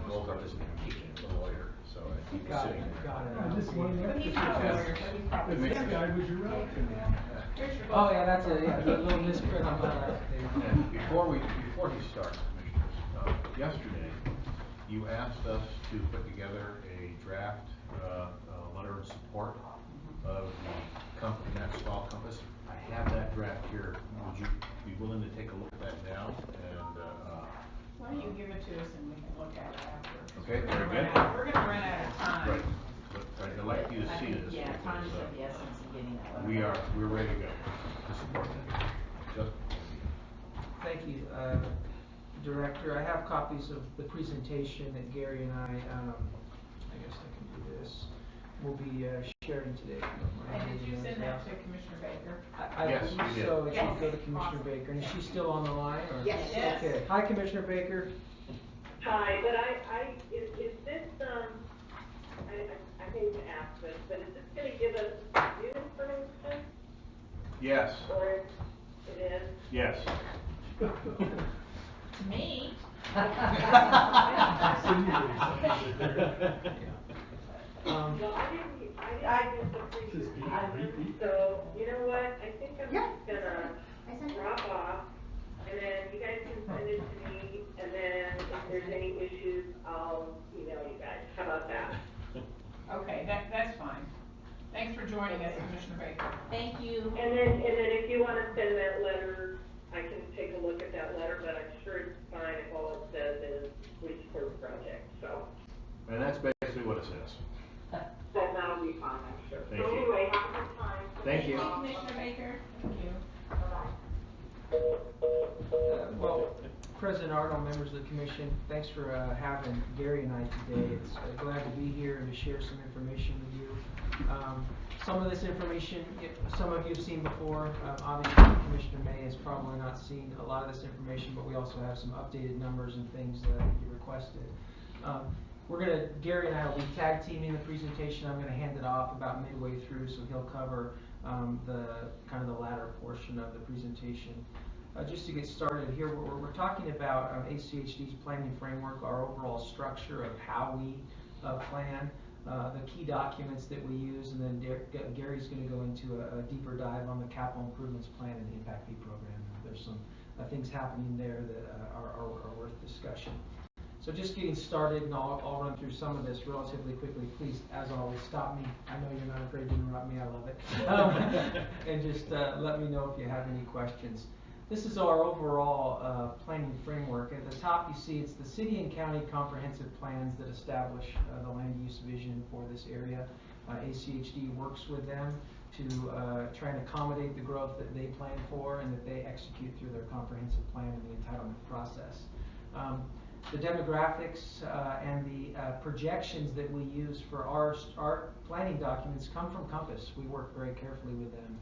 Goldberg is a lawyer, so he's Got sitting it, there. got it. I just wanted But that. he's not a lawyer, so he's probably. This guy was your relative. Here's your Oh, yeah, that's a little misprint on my last page. And before he starts, Commissioners, yesterday, you asked us to put together a draft, letter of support of the Maxwell Compass. I have that draft here. Would you be willing to take a look at that now? And, Why don't you give it to us and we can look at it after? okay, very good. We're gonna run out of time. Right, but I'd like you to I see think, this. yeah, time's because, of the essence of getting that. we're ready to go to support that. Just, Thank you, Director. I have copies of the presentation that Gary and I guess I can do this. we'll be sharing today. if you don't mind And did you handing send those that out. to Commissioner Baker? I Yes, believe we did. so, it should Yes. go to Commissioner Awesome. Baker, and is she still on the line, or? Yes. Yes. Okay, hi Commissioner Baker. Hi, but is this, I hate to ask this, but is this gonna give us new information, Yes, or it is? yes. Me? Well, I didn't get the presentation, so, you know what, I think I'm Yeah. just gonna I sent it. drop off, and then you guys can send it to me, and then if there's any issues, I'll email you guys, how about that? Okay, that's fine. Thanks for joining us, Commissioner Baker. Thank you. And then if you wanna send that letter, I can take a look at that letter, but I'm sure it's fine if all it says is we support the project, so. And that's basically what it says. Then that'll be fine, I'm sure. Thank So you. anyway, have a good time. Thank you. Commissioner Baker. Thank you. Bye-bye. Well, President Arnold, members of the commission, thanks for having Gary and I today. It's glad to be here and to share some information with you. Some of this information, some of you have seen before. Obviously, Commissioner May has probably not seen a lot of this information, but we also have some updated numbers and things that you requested. Gary and I will be tag teaming the presentation. I'm gonna hand it off about midway through, so he'll cover the latter portion of the presentation. Just to get started here, we're talking about ACHD's planning framework, our overall structure of how we plan, the key documents that we use, and then Gary's going to go into a deeper dive on the capital improvements plan and the impact fee program. There's some things happening there that are worth discussion. So just getting started, and I'll run through some of this relatively quickly. Please, as always, stop me. I know you're not afraid to interrupt me. I love it. And just let me know if you have any questions. This is our overall planning framework. At the top you see it's the city and county comprehensive plans that establish the land use vision for this area. ACHD works with them to try and accommodate the growth that they plan for and that they execute through their comprehensive plan and the entitlement process. The demographics and the projections that we use for our planning documents come from Compass. We work very carefully with them.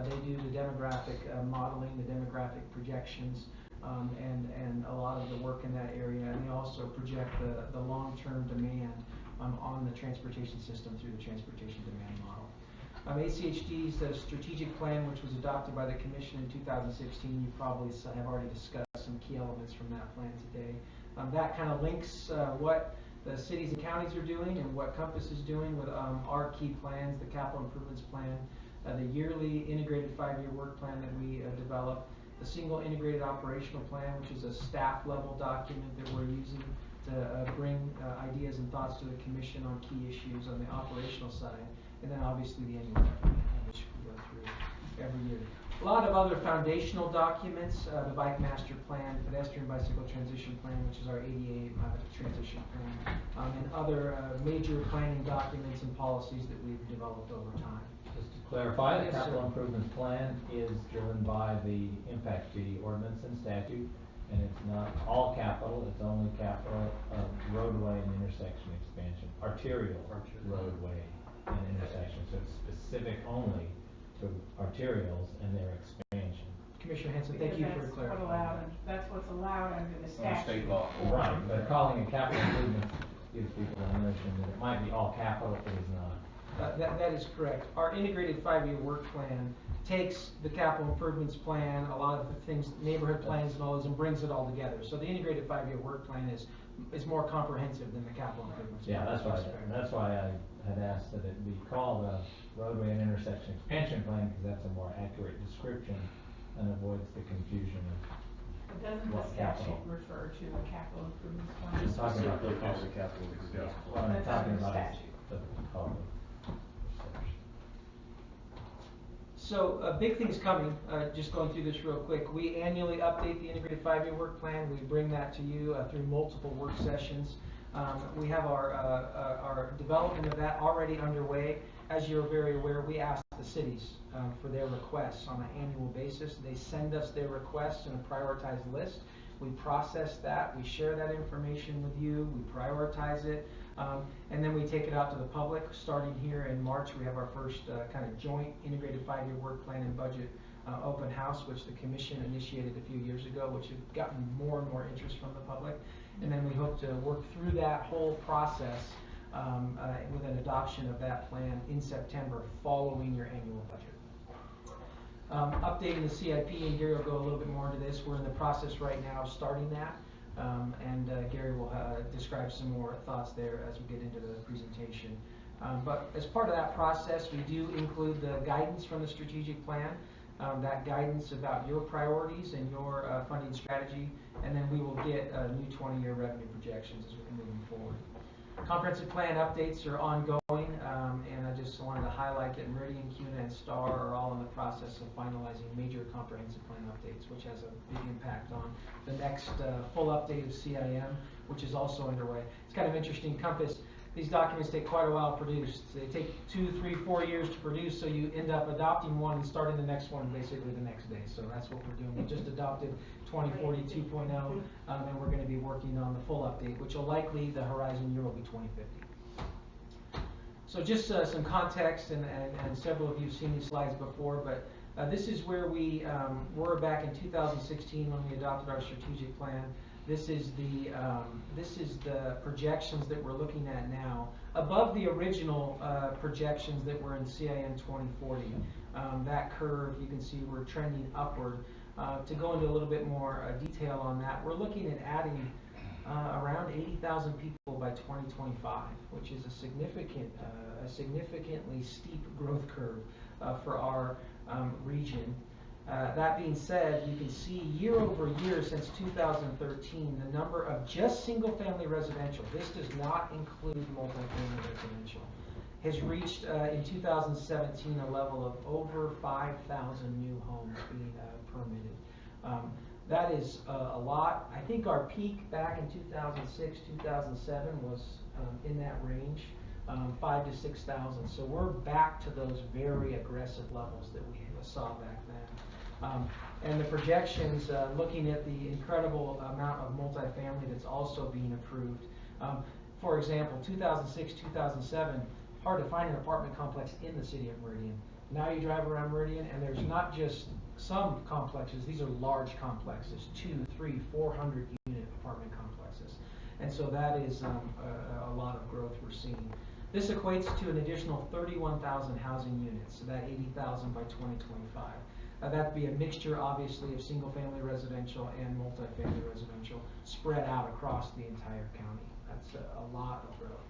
They do the demographic modeling, the demographic projections, and a lot of the work in that area. And they also project the long-term demand on the transportation system through the transportation demand model. ACHD's strategic plan, which was adopted by the Commission in 2016, you probably have already discussed some key elements from that plan today. That kind of links what the cities and counties are doing and what Compass is doing with our key plans, the capital improvements plan, the yearly integrated 5-year work plan that we develop, the single integrated operational plan, which is a staff level document that we're using to bring ideas and thoughts to the Commission on key issues on the operational side, and then obviously the annual plan, which we go through every year. A lot of other foundational documents, the bike master plan, pedestrian bicycle transition plan, which is our ADA transition plan, and other major planning documents and policies that we've developed over time. Just to clarify, the Yes, capital sir. improvement plan is driven by the impact fee ordinance and statute, and it's not all capital, it's only capital of roadway and intersection expansion, arterial roadway and intersection, so it's specific only to arterials and their expansion. Commissioner Henson, thank you for clarifying. That's what's allowed under the On statute. state law. Right, but calling it capital improvement gives people a notion that it might be all capital, it is not. That is correct. Our integrated 5-year work plan takes the capital improvements plan, a lot of the things, neighborhood plans and all those, and brings it all together. So the integrated 5-year work plan is more comprehensive than the capital improvements. Yeah, plan. that's why I had asked that it be called a roadway and intersection expansion plan, because that's a more accurate description and avoids the confusion of But doesn't the what statute capital. refer to a capital improvements plan? Just talking about the Calls it capital because Yeah. What I'm That's talking under about is statute. the code. So big things coming, just going through this real quick. We annually update the integrated 5-year work plan. We bring that to you through multiple work sessions. We have our development of that already underway. As you're very aware, we ask the cities for their requests on an annual basis. They send us their requests in a prioritized list. We process that, we share that information with you, we prioritize it. And then we take it out to the public, starting here in March. We have our first kind of joint integrated 5-year work plan and budget open house, which the commission initiated a few years ago, which has gotten more and more interest from the public. And then we hope to work through that whole process with an adoption of that plan in September following your annual budget. Updating the CIP, and Gary will go a little bit more into this. We're in the process right now of starting that, and Gary will describe some more thoughts there as we get into the presentation. But as part of that process, we do include the guidance from the strategic plan, that guidance about your priorities and your funding strategy, and then we will get new 20-year revenue projections as we're moving forward. Comprehensive plan updates are ongoing, and I just wanted to highlight that Meridian, CUNA, and STAR are all in the process of finalizing major comprehensive plan updates, which has a big impact on the next full update of CIM, which is also underway. It's kind of interesting. Compass, these documents take quite a while to produce. They take 2, 3, 4 years to produce, so you end up adopting one and starting the next one basically the next day. So that's what we're doing. We just adopted 2040 2.0, and we're going to be working on the full update, which will likely, the horizon year will be 2050. So just some context, and several of you have seen these slides before, but this is where we were back in 2016 when we adopted our strategic plan. This is the projections that we're looking at now, above the original projections that were in CIM 2040. That curve, you can see we're trending upward. To go into a little bit more detail on that, we're looking at adding around 80,000 people by 2025, which is a significantly steep growth curve for our region. That being said, you can see year over year since 2013, the number of just single-family residential, this does not include multifamily residential, has reached in 2017 a level of over 5,000 new homes being permitted. That is a lot. I think our peak back in 2006, 2007 was in that range, 5,000 to 6,000. So we're back to those very aggressive levels that we saw back then. And the projections, looking at the incredible amount of multifamily that's also being approved. For example, 2006, 2007, hard to find an apartment complex in the city of Meridian. Now you drive around Meridian, and there's not just some complexes, these are large complexes, 200, 300, 400 unit apartment complexes. And so that is a lot of growth we're seeing. This equates to an additional 31,000 housing units, so that 80,000 by 2025. That'd be a mixture, obviously, of single-family residential and multifamily residential spread out across the entire county. That's a lot of growth.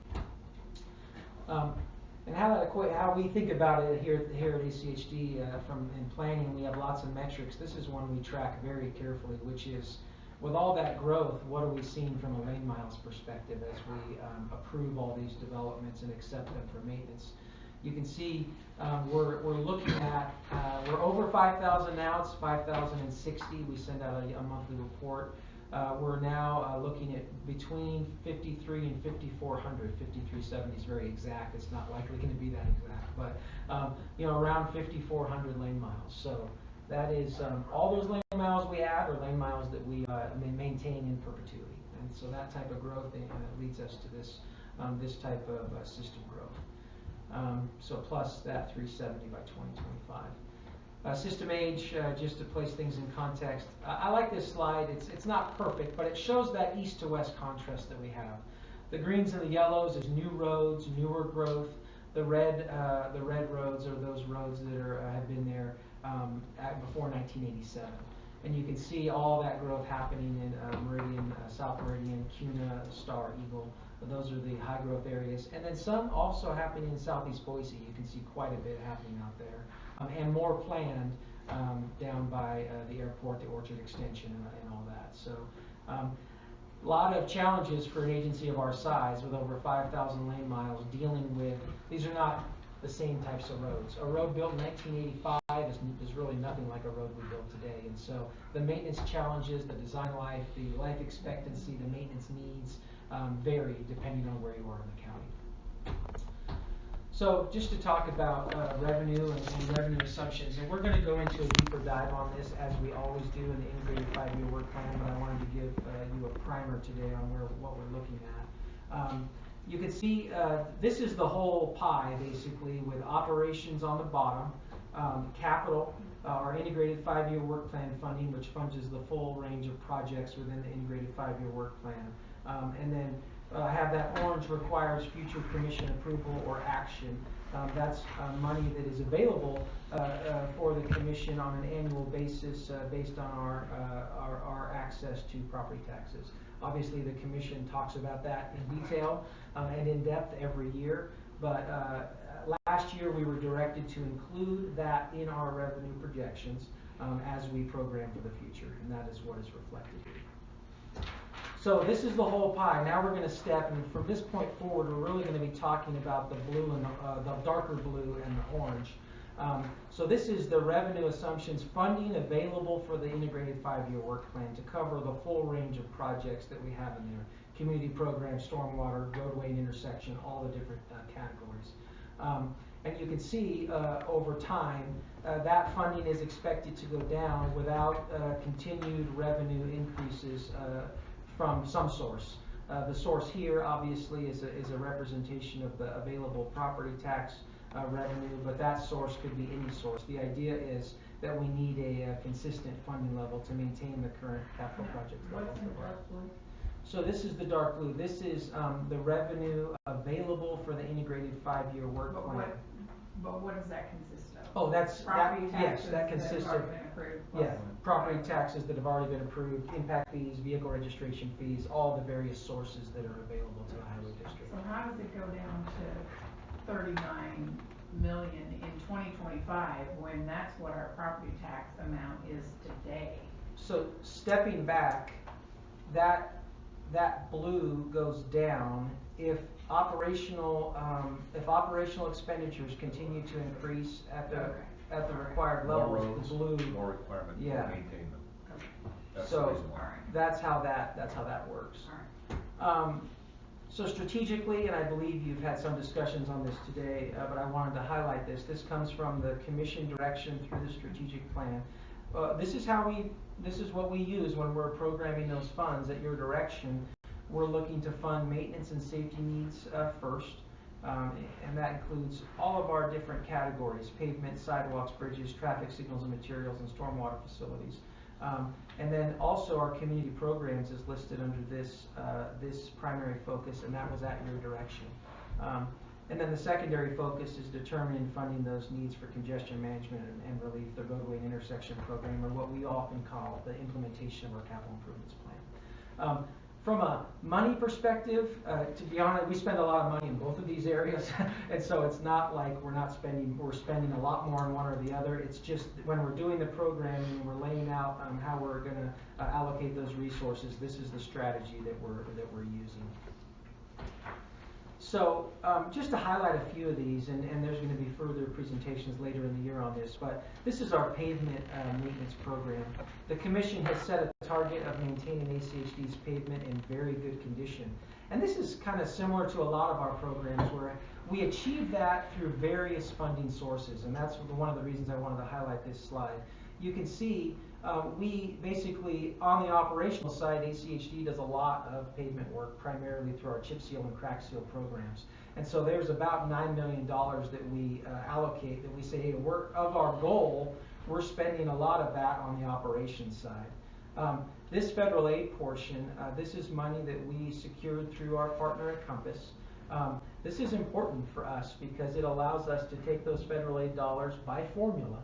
And how we think about it here at ACHD in planning, we have lots of metrics. This is one we track very carefully, which is, with all that growth, what are we seeing from a lane miles perspective as we approve all these developments and accept them for maintenance? You can see we're looking at, we're over 5,000 now, it's 5,060. We send out a monthly report. We're now looking at between 53 and 5,400. 5,370 is very exact. It's not likely going to be that exact, but around 5,400 lane miles. So that is all those lane miles we add are lane miles that we maintain in perpetuity, and so that type of growth leads us to this type of system growth. So plus that 370 by 2025. System age, just to place things in context. I like this slide. It's not perfect, but it shows that east to west contrast that we have. The greens and the yellows is new roads, newer growth. The red roads are those roads that have been there before 1987. And you can see all that growth happening in Meridian, South Meridian, CUNA, Star, Eagle. Those are the high growth areas. And then some also happening in Southeast Boise. You can see quite a bit happening out there. And more planned down by the airport, the Orchard Extension, and all that. So a lot of challenges for an agency of our size with over 5,000 lane miles dealing with, these are not the same types of roads. A road built in 1985 is really nothing like a road we built today. And so the maintenance challenges, the design life, the life expectancy, the maintenance needs vary depending on where you are in the county. So just to talk about revenue and revenue assumptions, and we're going to go into a deeper dive on this as we always do in the integrated 5-year work plan, but I wanted to give you a primer today on what we're looking at. you can see, this is the whole pie, basically, with operations on the bottom, capital, our integrated 5-year work plan funding, which funds the full range of projects within the integrated 5-year work plan. And then have that orange requires future commission approval or action. That's money that is available for the commission on an annual basis based on our access to property taxes. Obviously, the commission talks about that in detail and in depth every year, but last year we were directed to include that in our revenue projections as we program for the future, and that is what is reflected here. So this is the whole pie. Now we're going to step, and from this point forward, we're really going to be talking about the blue and the darker blue and the orange. So this is the revenue assumptions funding available for the integrated 5-year work plan to cover the full range of projects that we have in there. Community programs, stormwater, roadway and intersection, all the different categories. And you can see over time that funding is expected to go down without continued revenue increases from some source. The source here obviously is a representation of the available property tax revenue, but that source could be any source. The idea is that we need a consistent funding level to maintain the current capital project level. What's in dark blue? So this is the dark blue. This is the revenue available for the integrated 5-year work plan. But what does that consist of? Oh, that's Property yes, taxes that consists have of already been approved, yeah, plus- property taxes that have already been approved, impact fees, vehicle registration fees, all the various sources that are available to the highway district. So how does it go down to 39 million in 2025 when that's what our property tax amount is today? So stepping back, that blue goes down if operational expenditures continue to increase at the required More levels. roads, The blue, more requirement to yeah. maintain them. That's the So reason why. that's how that works. So strategically, and I believe you've had some discussions on this today, but I wanted to highlight this. This comes from the commission direction through the strategic plan. This is what we use when we're programming those funds at your direction. We're looking to fund maintenance and safety needs first, and that includes all of our different categories: pavement, sidewalks, bridges, traffic signals and materials, and stormwater facilities. And then also our community programs is listed under this primary focus, and that was at your direction. And then the secondary focus is determining funding those needs for congestion management and relief, the roadway and intersection program, or what we often call the implementation of our capital improvements plan. From a money perspective, to be honest, we spend a lot of money in both of these areas, and so it's not like we're spending a lot more on one or the other. It's just when we're doing the programming and we're laying out how we're going to allocate those resources, this is the strategy that we're using. So just to highlight a few of these, and there's going to be further presentations later in the year on this, but this is our pavement maintenance program. The Commission has set a target of maintaining ACHD's pavement in very good condition. And this is kind of similar to a lot of our programs where we achieve that through various funding sources, and that's one of the reasons I wanted to highlight this slide. You can see we basically, on the operational side, ACHD does a lot of pavement work, primarily through our chip seal and crack seal programs. And so there's about $9 million that we allocate, that we say, hey, of our goal, we're spending a lot of that on the operations side. This federal aid portion, this is money that we secured through our partner at Compass. This is important for us because it allows us to take those federal aid dollars by formula,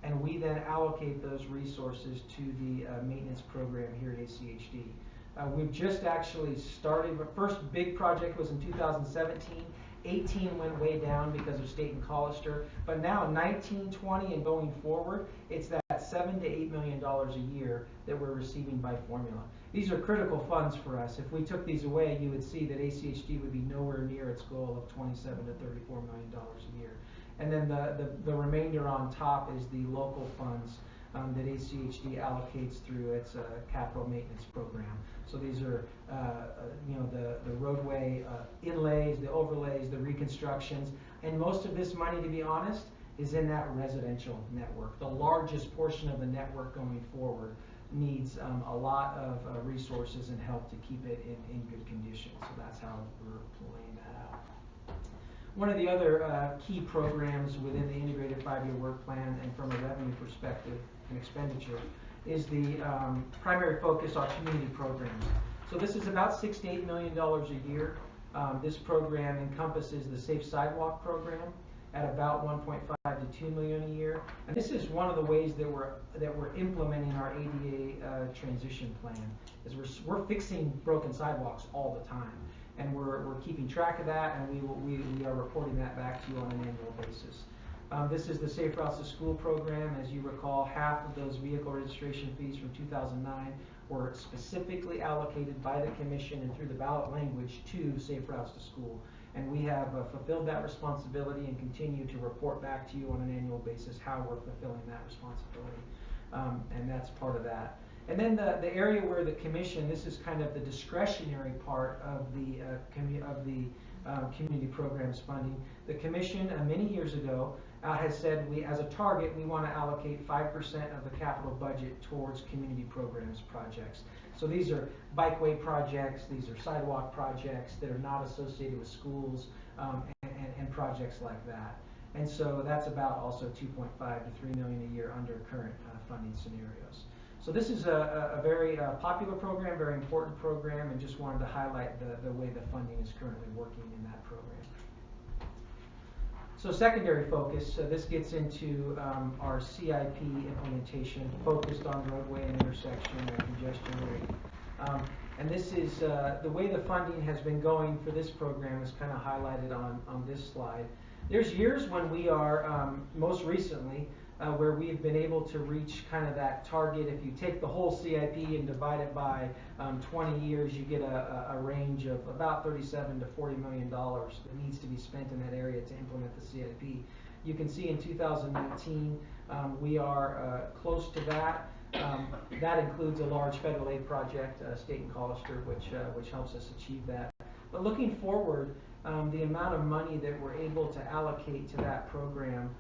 and we then allocate those resources to the maintenance program here at ACHD. We've just actually started, the first big project was in 2017. 18 went way down because of State and Collister, but now 19, 20, and going forward, it's that $7 to $8 million a year that we're receiving by formula. These are critical funds for us. If we took these away, you would see that ACHD would be nowhere near its goal of $27 to $34 million a year. And then the remainder on top is the local funds that ACHD allocates through its capital maintenance program. So these are, the roadway inlays, the overlays, the reconstructions, and most of this money, to be honest, is in that residential network, the largest portion of the network going forward. needs a lot of resources and help to keep it in good condition. So that's how we're laying that out. One of the other key programs within the integrated 5-year work plan and from a revenue perspective and expenditure is the primary focus on community programs. So this is about $6 to $8 million a year. This program encompasses the Safe Sidewalk program at about 1.5 to 2 million a year. And this is one of the ways that we're implementing our ADA transition plan. Is we're fixing broken sidewalks all the time, and we're keeping track of that, and we are reporting that back to you on an annual basis. This is the Safe Routes to School program. As you recall, half of those vehicle registration fees from 2009 were specifically allocated by the Commission and through the ballot language to Safe Routes to School. And we have fulfilled that responsibility and continue to report back to you on an annual basis how we're fulfilling that responsibility. And that's part of that. And then the area where the Commission, this is kind of the discretionary part of the community programs funding. The Commission many years ago has said as a target we want to allocate 5% of the capital budget towards community programs projects. So these are bikeway projects, these are sidewalk projects that are not associated with schools and projects like that. And so that's about also 2.5 to 3 million a year under current funding scenarios. So this is a very popular program, very important program, and just wanted to highlight the way the funding is currently working in that program. So secondary focus, this gets into our CIP implementation focused on roadway and intersection and congestion rate. And this is the way the funding has been going for this program is kind of highlighted on this slide. There's years when we are, most recently, where we've been able to reach kind of that target. If you take the whole CIP and divide it by 20 years, you get a range of about $37 to $40 million that needs to be spent in that area to implement the CIP. You can see in 2019 we are close to that. That includes a large federal aid project, State and Collister, which helps us achieve that. But looking forward, the amount of money that we're able to allocate to that program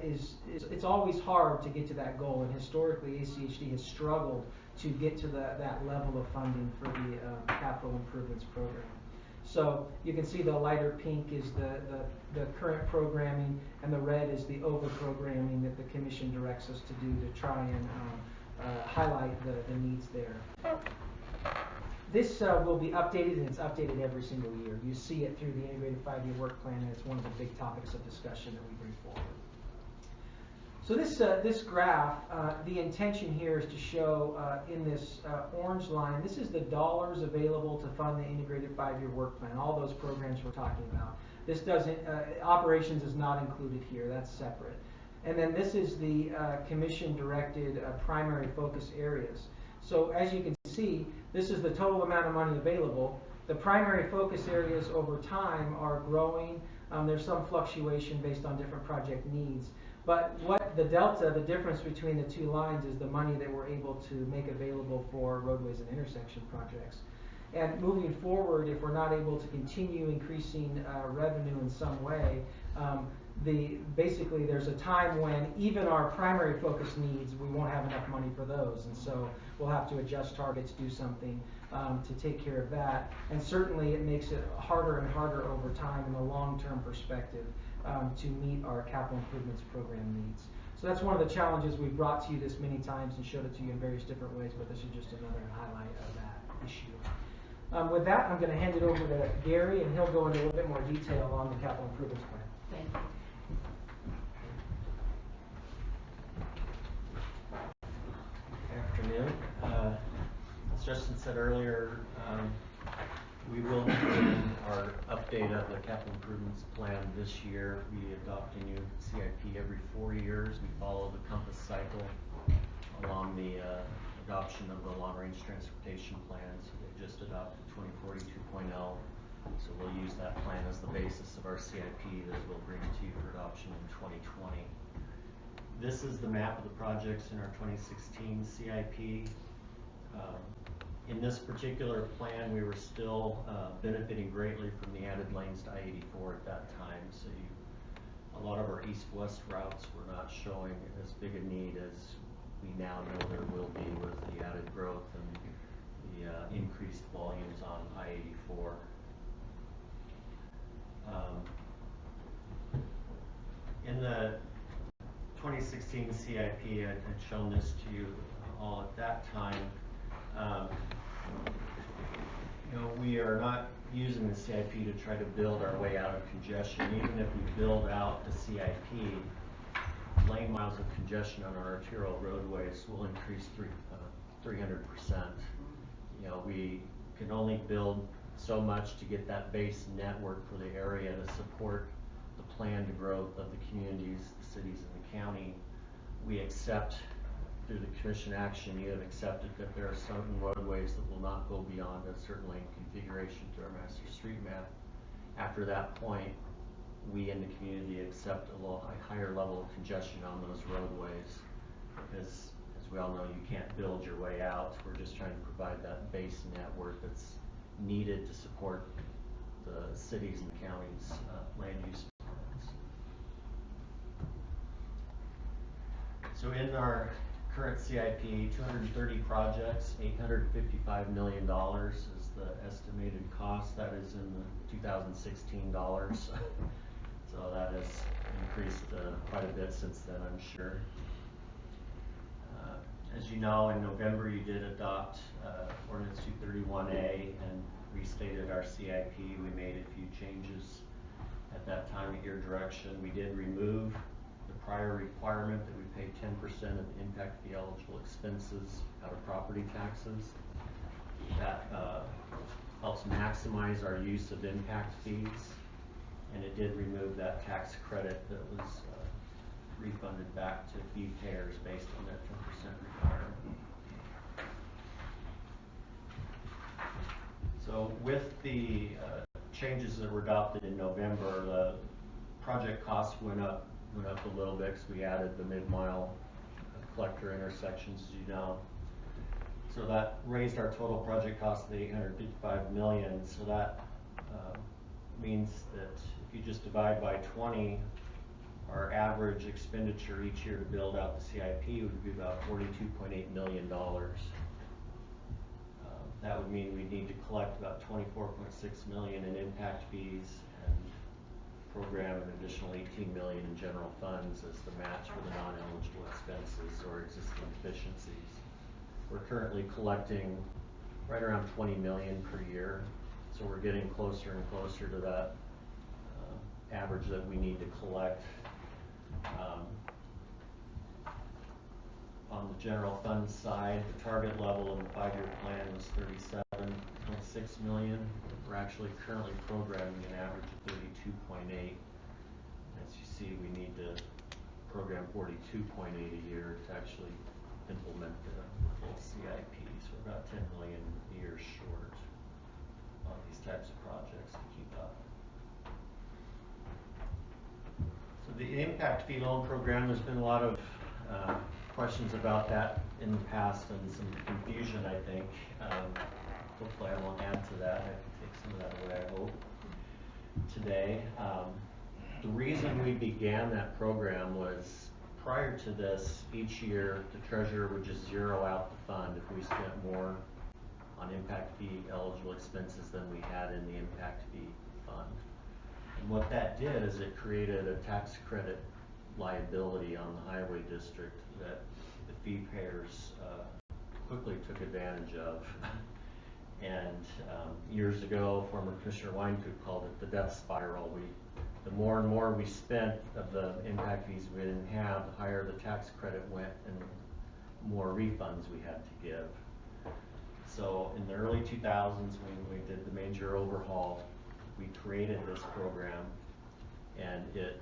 it's always hard to get to that goal, and historically ACHD has struggled to get to that level of funding for the capital improvements program. So you can see the lighter pink is the current programming, and the red is the over programming that the Commission directs us to do to try and highlight the needs there. This will be updated, and it's updated every single year. You see it through the integrated 5-year work plan, and it's one of the big topics of discussion that we bring forward. So this graph, the intention here is to show in this orange line, this is the dollars available to fund the integrated 5-year work plan, all those programs we're talking about. This doesn't, operations is not included here, that's separate. And then this is the Commission-directed primary focus areas. So as you can see, this is the total amount of money available. The primary focus areas over time are growing. There's some fluctuation based on different project needs. But what the delta, the difference between the two lines is the money that we're able to make available for roadways and intersection projects. And moving forward, if we're not able to continue increasing revenue in some way, basically there's a time when even our primary focus needs, we won't have enough money for those, and so we'll have to adjust targets, do something to take care of that. And certainly it makes it harder and harder over time in the long-term perspective to meet our capital improvements program needs. So that's one of the challenges we've brought to you this many times and showed it to you in various different ways, but this is just another highlight of that issue. With that, I'm going to hand it over to Gary, and he'll go into a little bit more detail on the capital improvements plan. Thank you. Afternoon. As Justin said earlier, we will be doing our update of the capital improvements plan this year. We adopt a new CIP every 4 years. We follow the compass cycle along the adoption of the long-range transportation plan. So we just adopted 2040 2.0. So we'll use that plan as the basis of our CIP that we'll bring to you for adoption in 2020. This is the map of the projects in our 2016 CIP. In this particular plan, we were still benefiting greatly from the added lanes to I-84 at that time. So a lot of our east-west routes were not showing as big a need as we now know there will be with the added growth and the increased volumes on I-84. In the 2016 CIP, I had shown this to you all at that time. We are not using the CIP to try to build our way out of congestion. Even if we build out the CIP, lane miles of congestion on our arterial roadways will increase 300%. We can only build so much to get that base network for the area to support the planned growth of the communities, the cities, and the county. We accept, through the commission action, you have accepted that there are certain roadways that will not go beyond a certain lane configuration to our master street map. After that point, we in the community accept a higher level of congestion on those roadways, because as we all know, you can't build your way out. We're just trying to provide that base network that's needed to support the cities and the counties' land use plans. So in our current CIP, 230 projects, $855 million is the estimated cost. That is in the 2016 dollars. So that has increased quite a bit since then, I'm sure. As you know, in November you did adopt Ordinance 231A and restated our CIP. We made a few changes at that time at your direction. We did remove the prior requirement that we pay 10% of the impact fee eligible expenses out of property taxes. That helps maximize our use of impact fees, and it did remove that tax credit that was refunded back to fee payers based on that 10% requirement. So with the changes that were adopted in November, the project costs went up a little bit because we added the mid-mile collector intersections, as you know. So that raised our total project cost to $855 million. So that means that if you just divide by 20, our average expenditure each year to build out the CIP would be about $42.8 million. That would mean we need to collect about $24.6 million in impact fees and program an additional $18 million in general funds as the match for the non-eligible expenses or existing deficiencies. We're currently collecting right around $20 million per year, so we're getting closer and closer to that average that we need to collect. On the general fund side, the target level in the 5-year plan was $37.6 million. We're actually currently programming an average of 32.8. As you see, we need to program 42.8 a year to actually implement the full CIP. So we're about $10 million a year short on these types of projects to keep up. So the impact fee loan program, there's been a lot of questions about that in the past and some confusion, I think. Hopefully I won't add to that. I can take some of that away, I hope, today. The reason we began that program was prior to this, each year the treasurer would just zero out the fund if we spent more on impact fee eligible expenses than we had in the impact fee fund. And what that did is it created a tax credit liability on the highway district that the fee payers quickly took advantage of. And years ago, former Commissioner Weinkoop called it the death spiral. The more and more we spent of the impact fees we didn't have, the higher the tax credit went and the more refunds we had to give. So in the early 2000s, when we did the major overhaul, we created this program, and it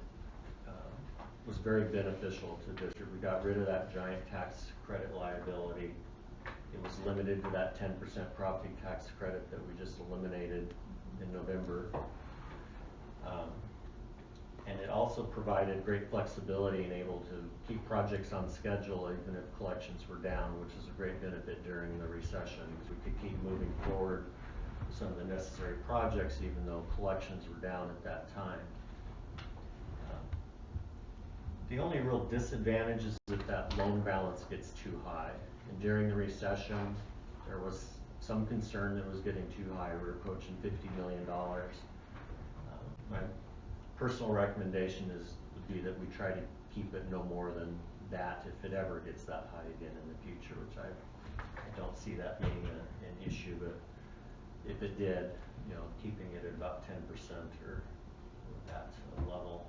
was very beneficial to the district. We got rid of that giant tax credit liability. It was limited to that 10% property tax credit that we just eliminated in November. And it also provided great flexibility and able to keep projects on schedule even if collections were down, which is a great benefit during the recession, because we could keep moving forward some of the necessary projects even though collections were down at that time. The only real disadvantage is if that loan balance gets too high. And during the recession, there was some concern that it was getting too high. We were approaching $50 million. My personal recommendation would be that we try to keep it no more than that if it ever gets that high again in the future, which I don't see that being an issue, but if it did, keeping it at about 10% or that level.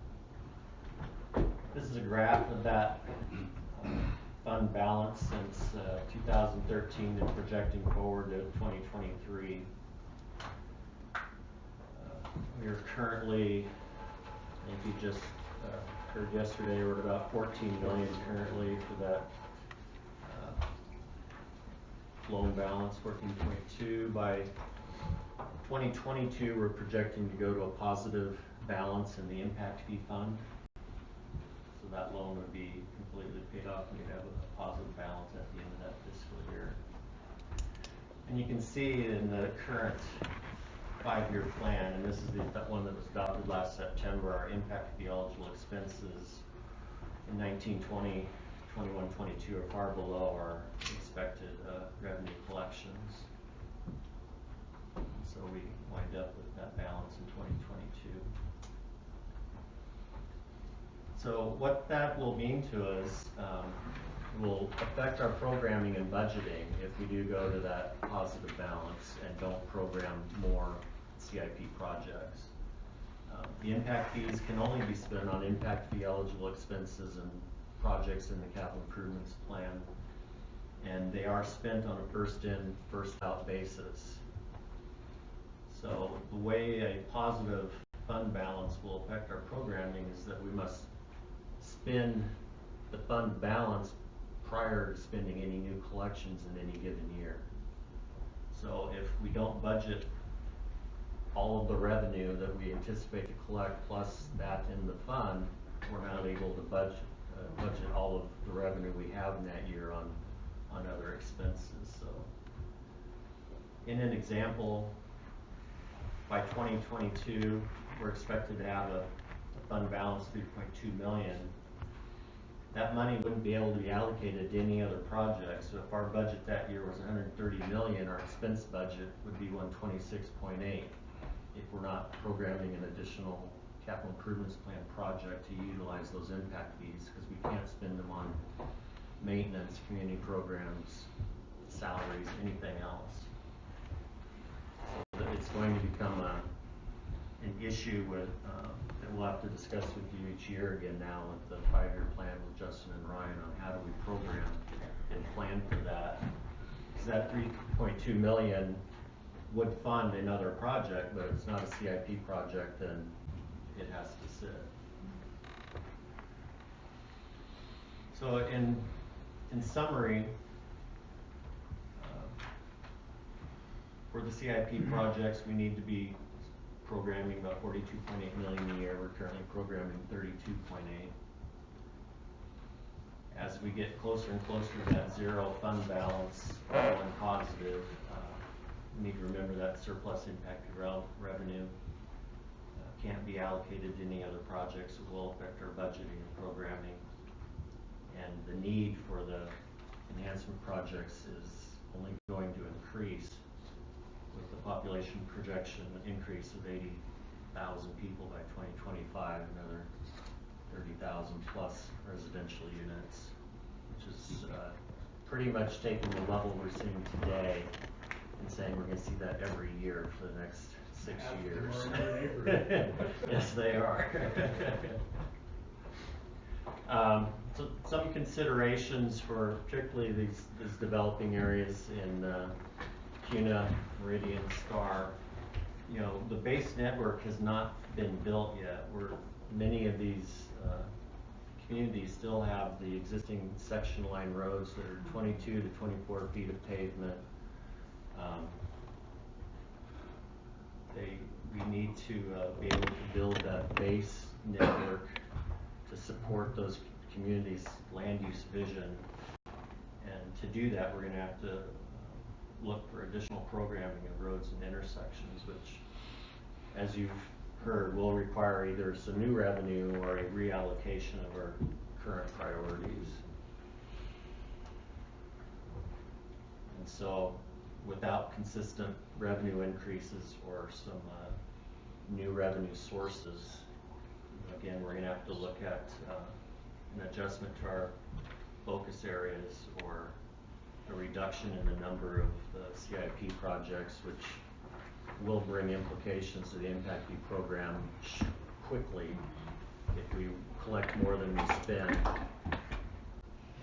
This is a graph of that fund balance since 2013 and projecting forward to 2023. We are currently, I think you just heard yesterday, we're at about 14 million currently for that loan balance, 14.2. By 2022, we're projecting to go to a positive balance in the impact fee fund. So that loan would be completely paid off and we'd have a positive balance at the end of that fiscal year. And you can see in the current 5-year plan, and this is that one that was adopted last September, our impact fee eligible expenses in 1920, 21, 22 are far below our expected revenue collections. So we wind up with that balance in 2022. So what that will mean to us will affect our programming and budgeting if we do go to that positive balance and don't program more CIP projects. The impact fees can only be spent on impact fee eligible expenses and projects in the capital improvements plan, and they are spent on a first in, first out basis. So the way a positive fund balance will affect our programming is that we must spend the fund balance prior to spending any new collections in any given year. So if we don't budget all of the revenue that we anticipate to collect plus that in the fund, we're not able to budget all of the revenue we have in that year on other expenses. So in an example, by 2022, we're expected to have a fund balance of 3.2 million. That money wouldn't be able to be allocated to any other project. So if our budget that year was 130 million, our expense budget would be 126.8 if we're not programming an additional capital improvements plan project to utilize those impact fees, because we can't spend them on maintenance, community programs, salaries, anything else. So it's going to become an issue with that we'll have to discuss with you each year again now with the 5-year plan with Justin and Ryan on how do we program and plan for that. Because that 3.2 million would fund another project, but if it's not a CIP project, then it has to sit. So in summary, for the CIP projects, we need to be programming about 42.8 million a year. We're currently programming 32.8. As we get closer and closer to that zero fund balance going positive, we need to remember that surplus impacted revenue can't be allocated to any other projects. It will affect our budgeting and programming. And the need for the enhancement projects is only going to increase with the population projection increase of 80,000 people by 2025, another 30,000 plus residential units, which is pretty much taking the level we're seeing today and saying we're going to see that every year for the next 6 years. Yes, they are. So some considerations for particularly these developing areas in CUNA, Meridian, Star. The base network has not been built yet. Many of these communities still have the existing section line roads that are 22 to 24 feet of pavement. We need to be able to build that base network to support those communities' land use vision. And to do that, we're going to have to look for additional programming of roads and intersections, which, as you've heard, will require either some new revenue or a reallocation of our current priorities. And so, without consistent revenue increases or some new revenue sources, again, we're gonna have to look at an adjustment to our focus areas or a reduction in the number of the CIP projects, which will bring implications to the Impact Fee program quickly if we collect more than we spend.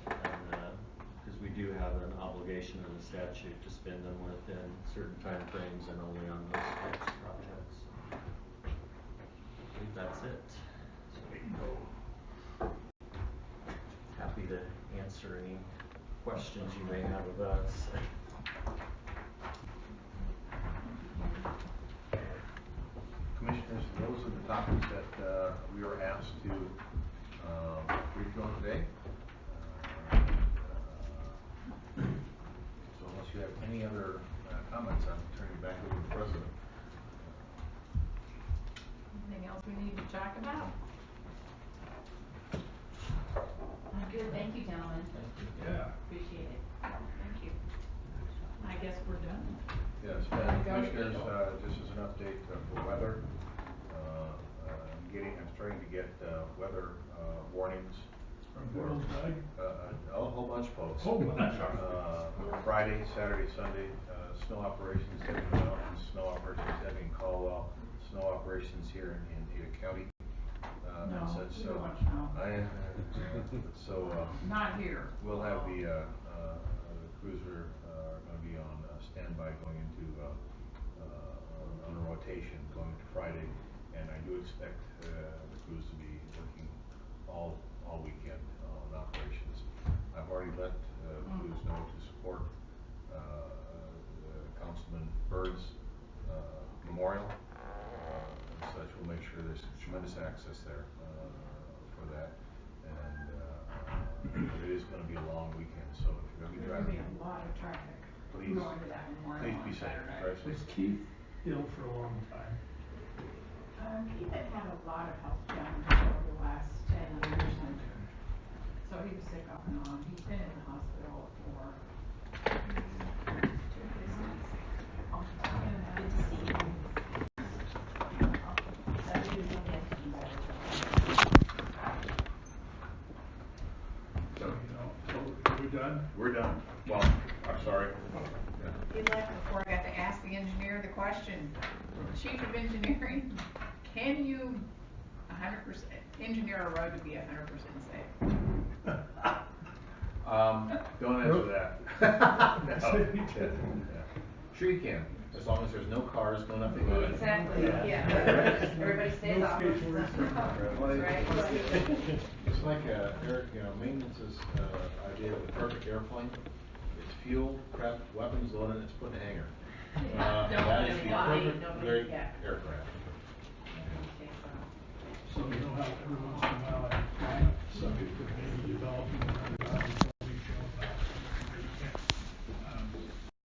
Because we do have an obligation in the statute to spend them within certain time frames and only on those types of projects. I think that's it. So, happy to answer any questions you may have of us. Commissioners, those are the topics that we were asked to brief you on today. So unless you have any other comments, I'm turning it back over to the President. Anything else we need to talk about? Good, thank you, gentlemen. Yeah. Appreciate it. Thank you. I guess we're done. Yes, Commissioners, just as an update for weather, I'm starting to get weather warnings. A whole bunch of folks. Friday, Saturday, Sunday, snow operations heading in the mountains, snow operations heading in Caldwell, snow operations here in Ada County. No, and such. we don't want snow. So Not here. we'll have the cruiser going to be on standby going into on a rotation going into Friday, and I do expect the crews to be working all weekend on operations. I've already let the crews know to support Councilman Bird's memorial. And such, we'll make sure there's tremendous access there for that, and it is going to be a long weekend. So if you're going to be There's driving, gonna be a lot of traffic please, going to that memorial please on be safe. Saturday. Drive Was safe. Keith ill for a long time? Keith had had a lot of health challenges over the last 10 years, and so he was sick off and on. He's been in the hospital for 2 visits. Good to see you. So, we're done? We're done. Well, I'm sorry. He left before I got to ask the engineer the question. Chief of Engineering, can you 100% engineer a road to be 100% safe? Don't answer that. No. Yeah. Sure you can, as long as there's no cars, no nothing on it. Exactly, yeah. Everybody stays No off. skateboards. It's like Eric, maintenance's idea of the perfect airplane. It's fuel, prep, weapons loaded, it's put in a hangar. That is the perfect great aircraft. So you know how everyone's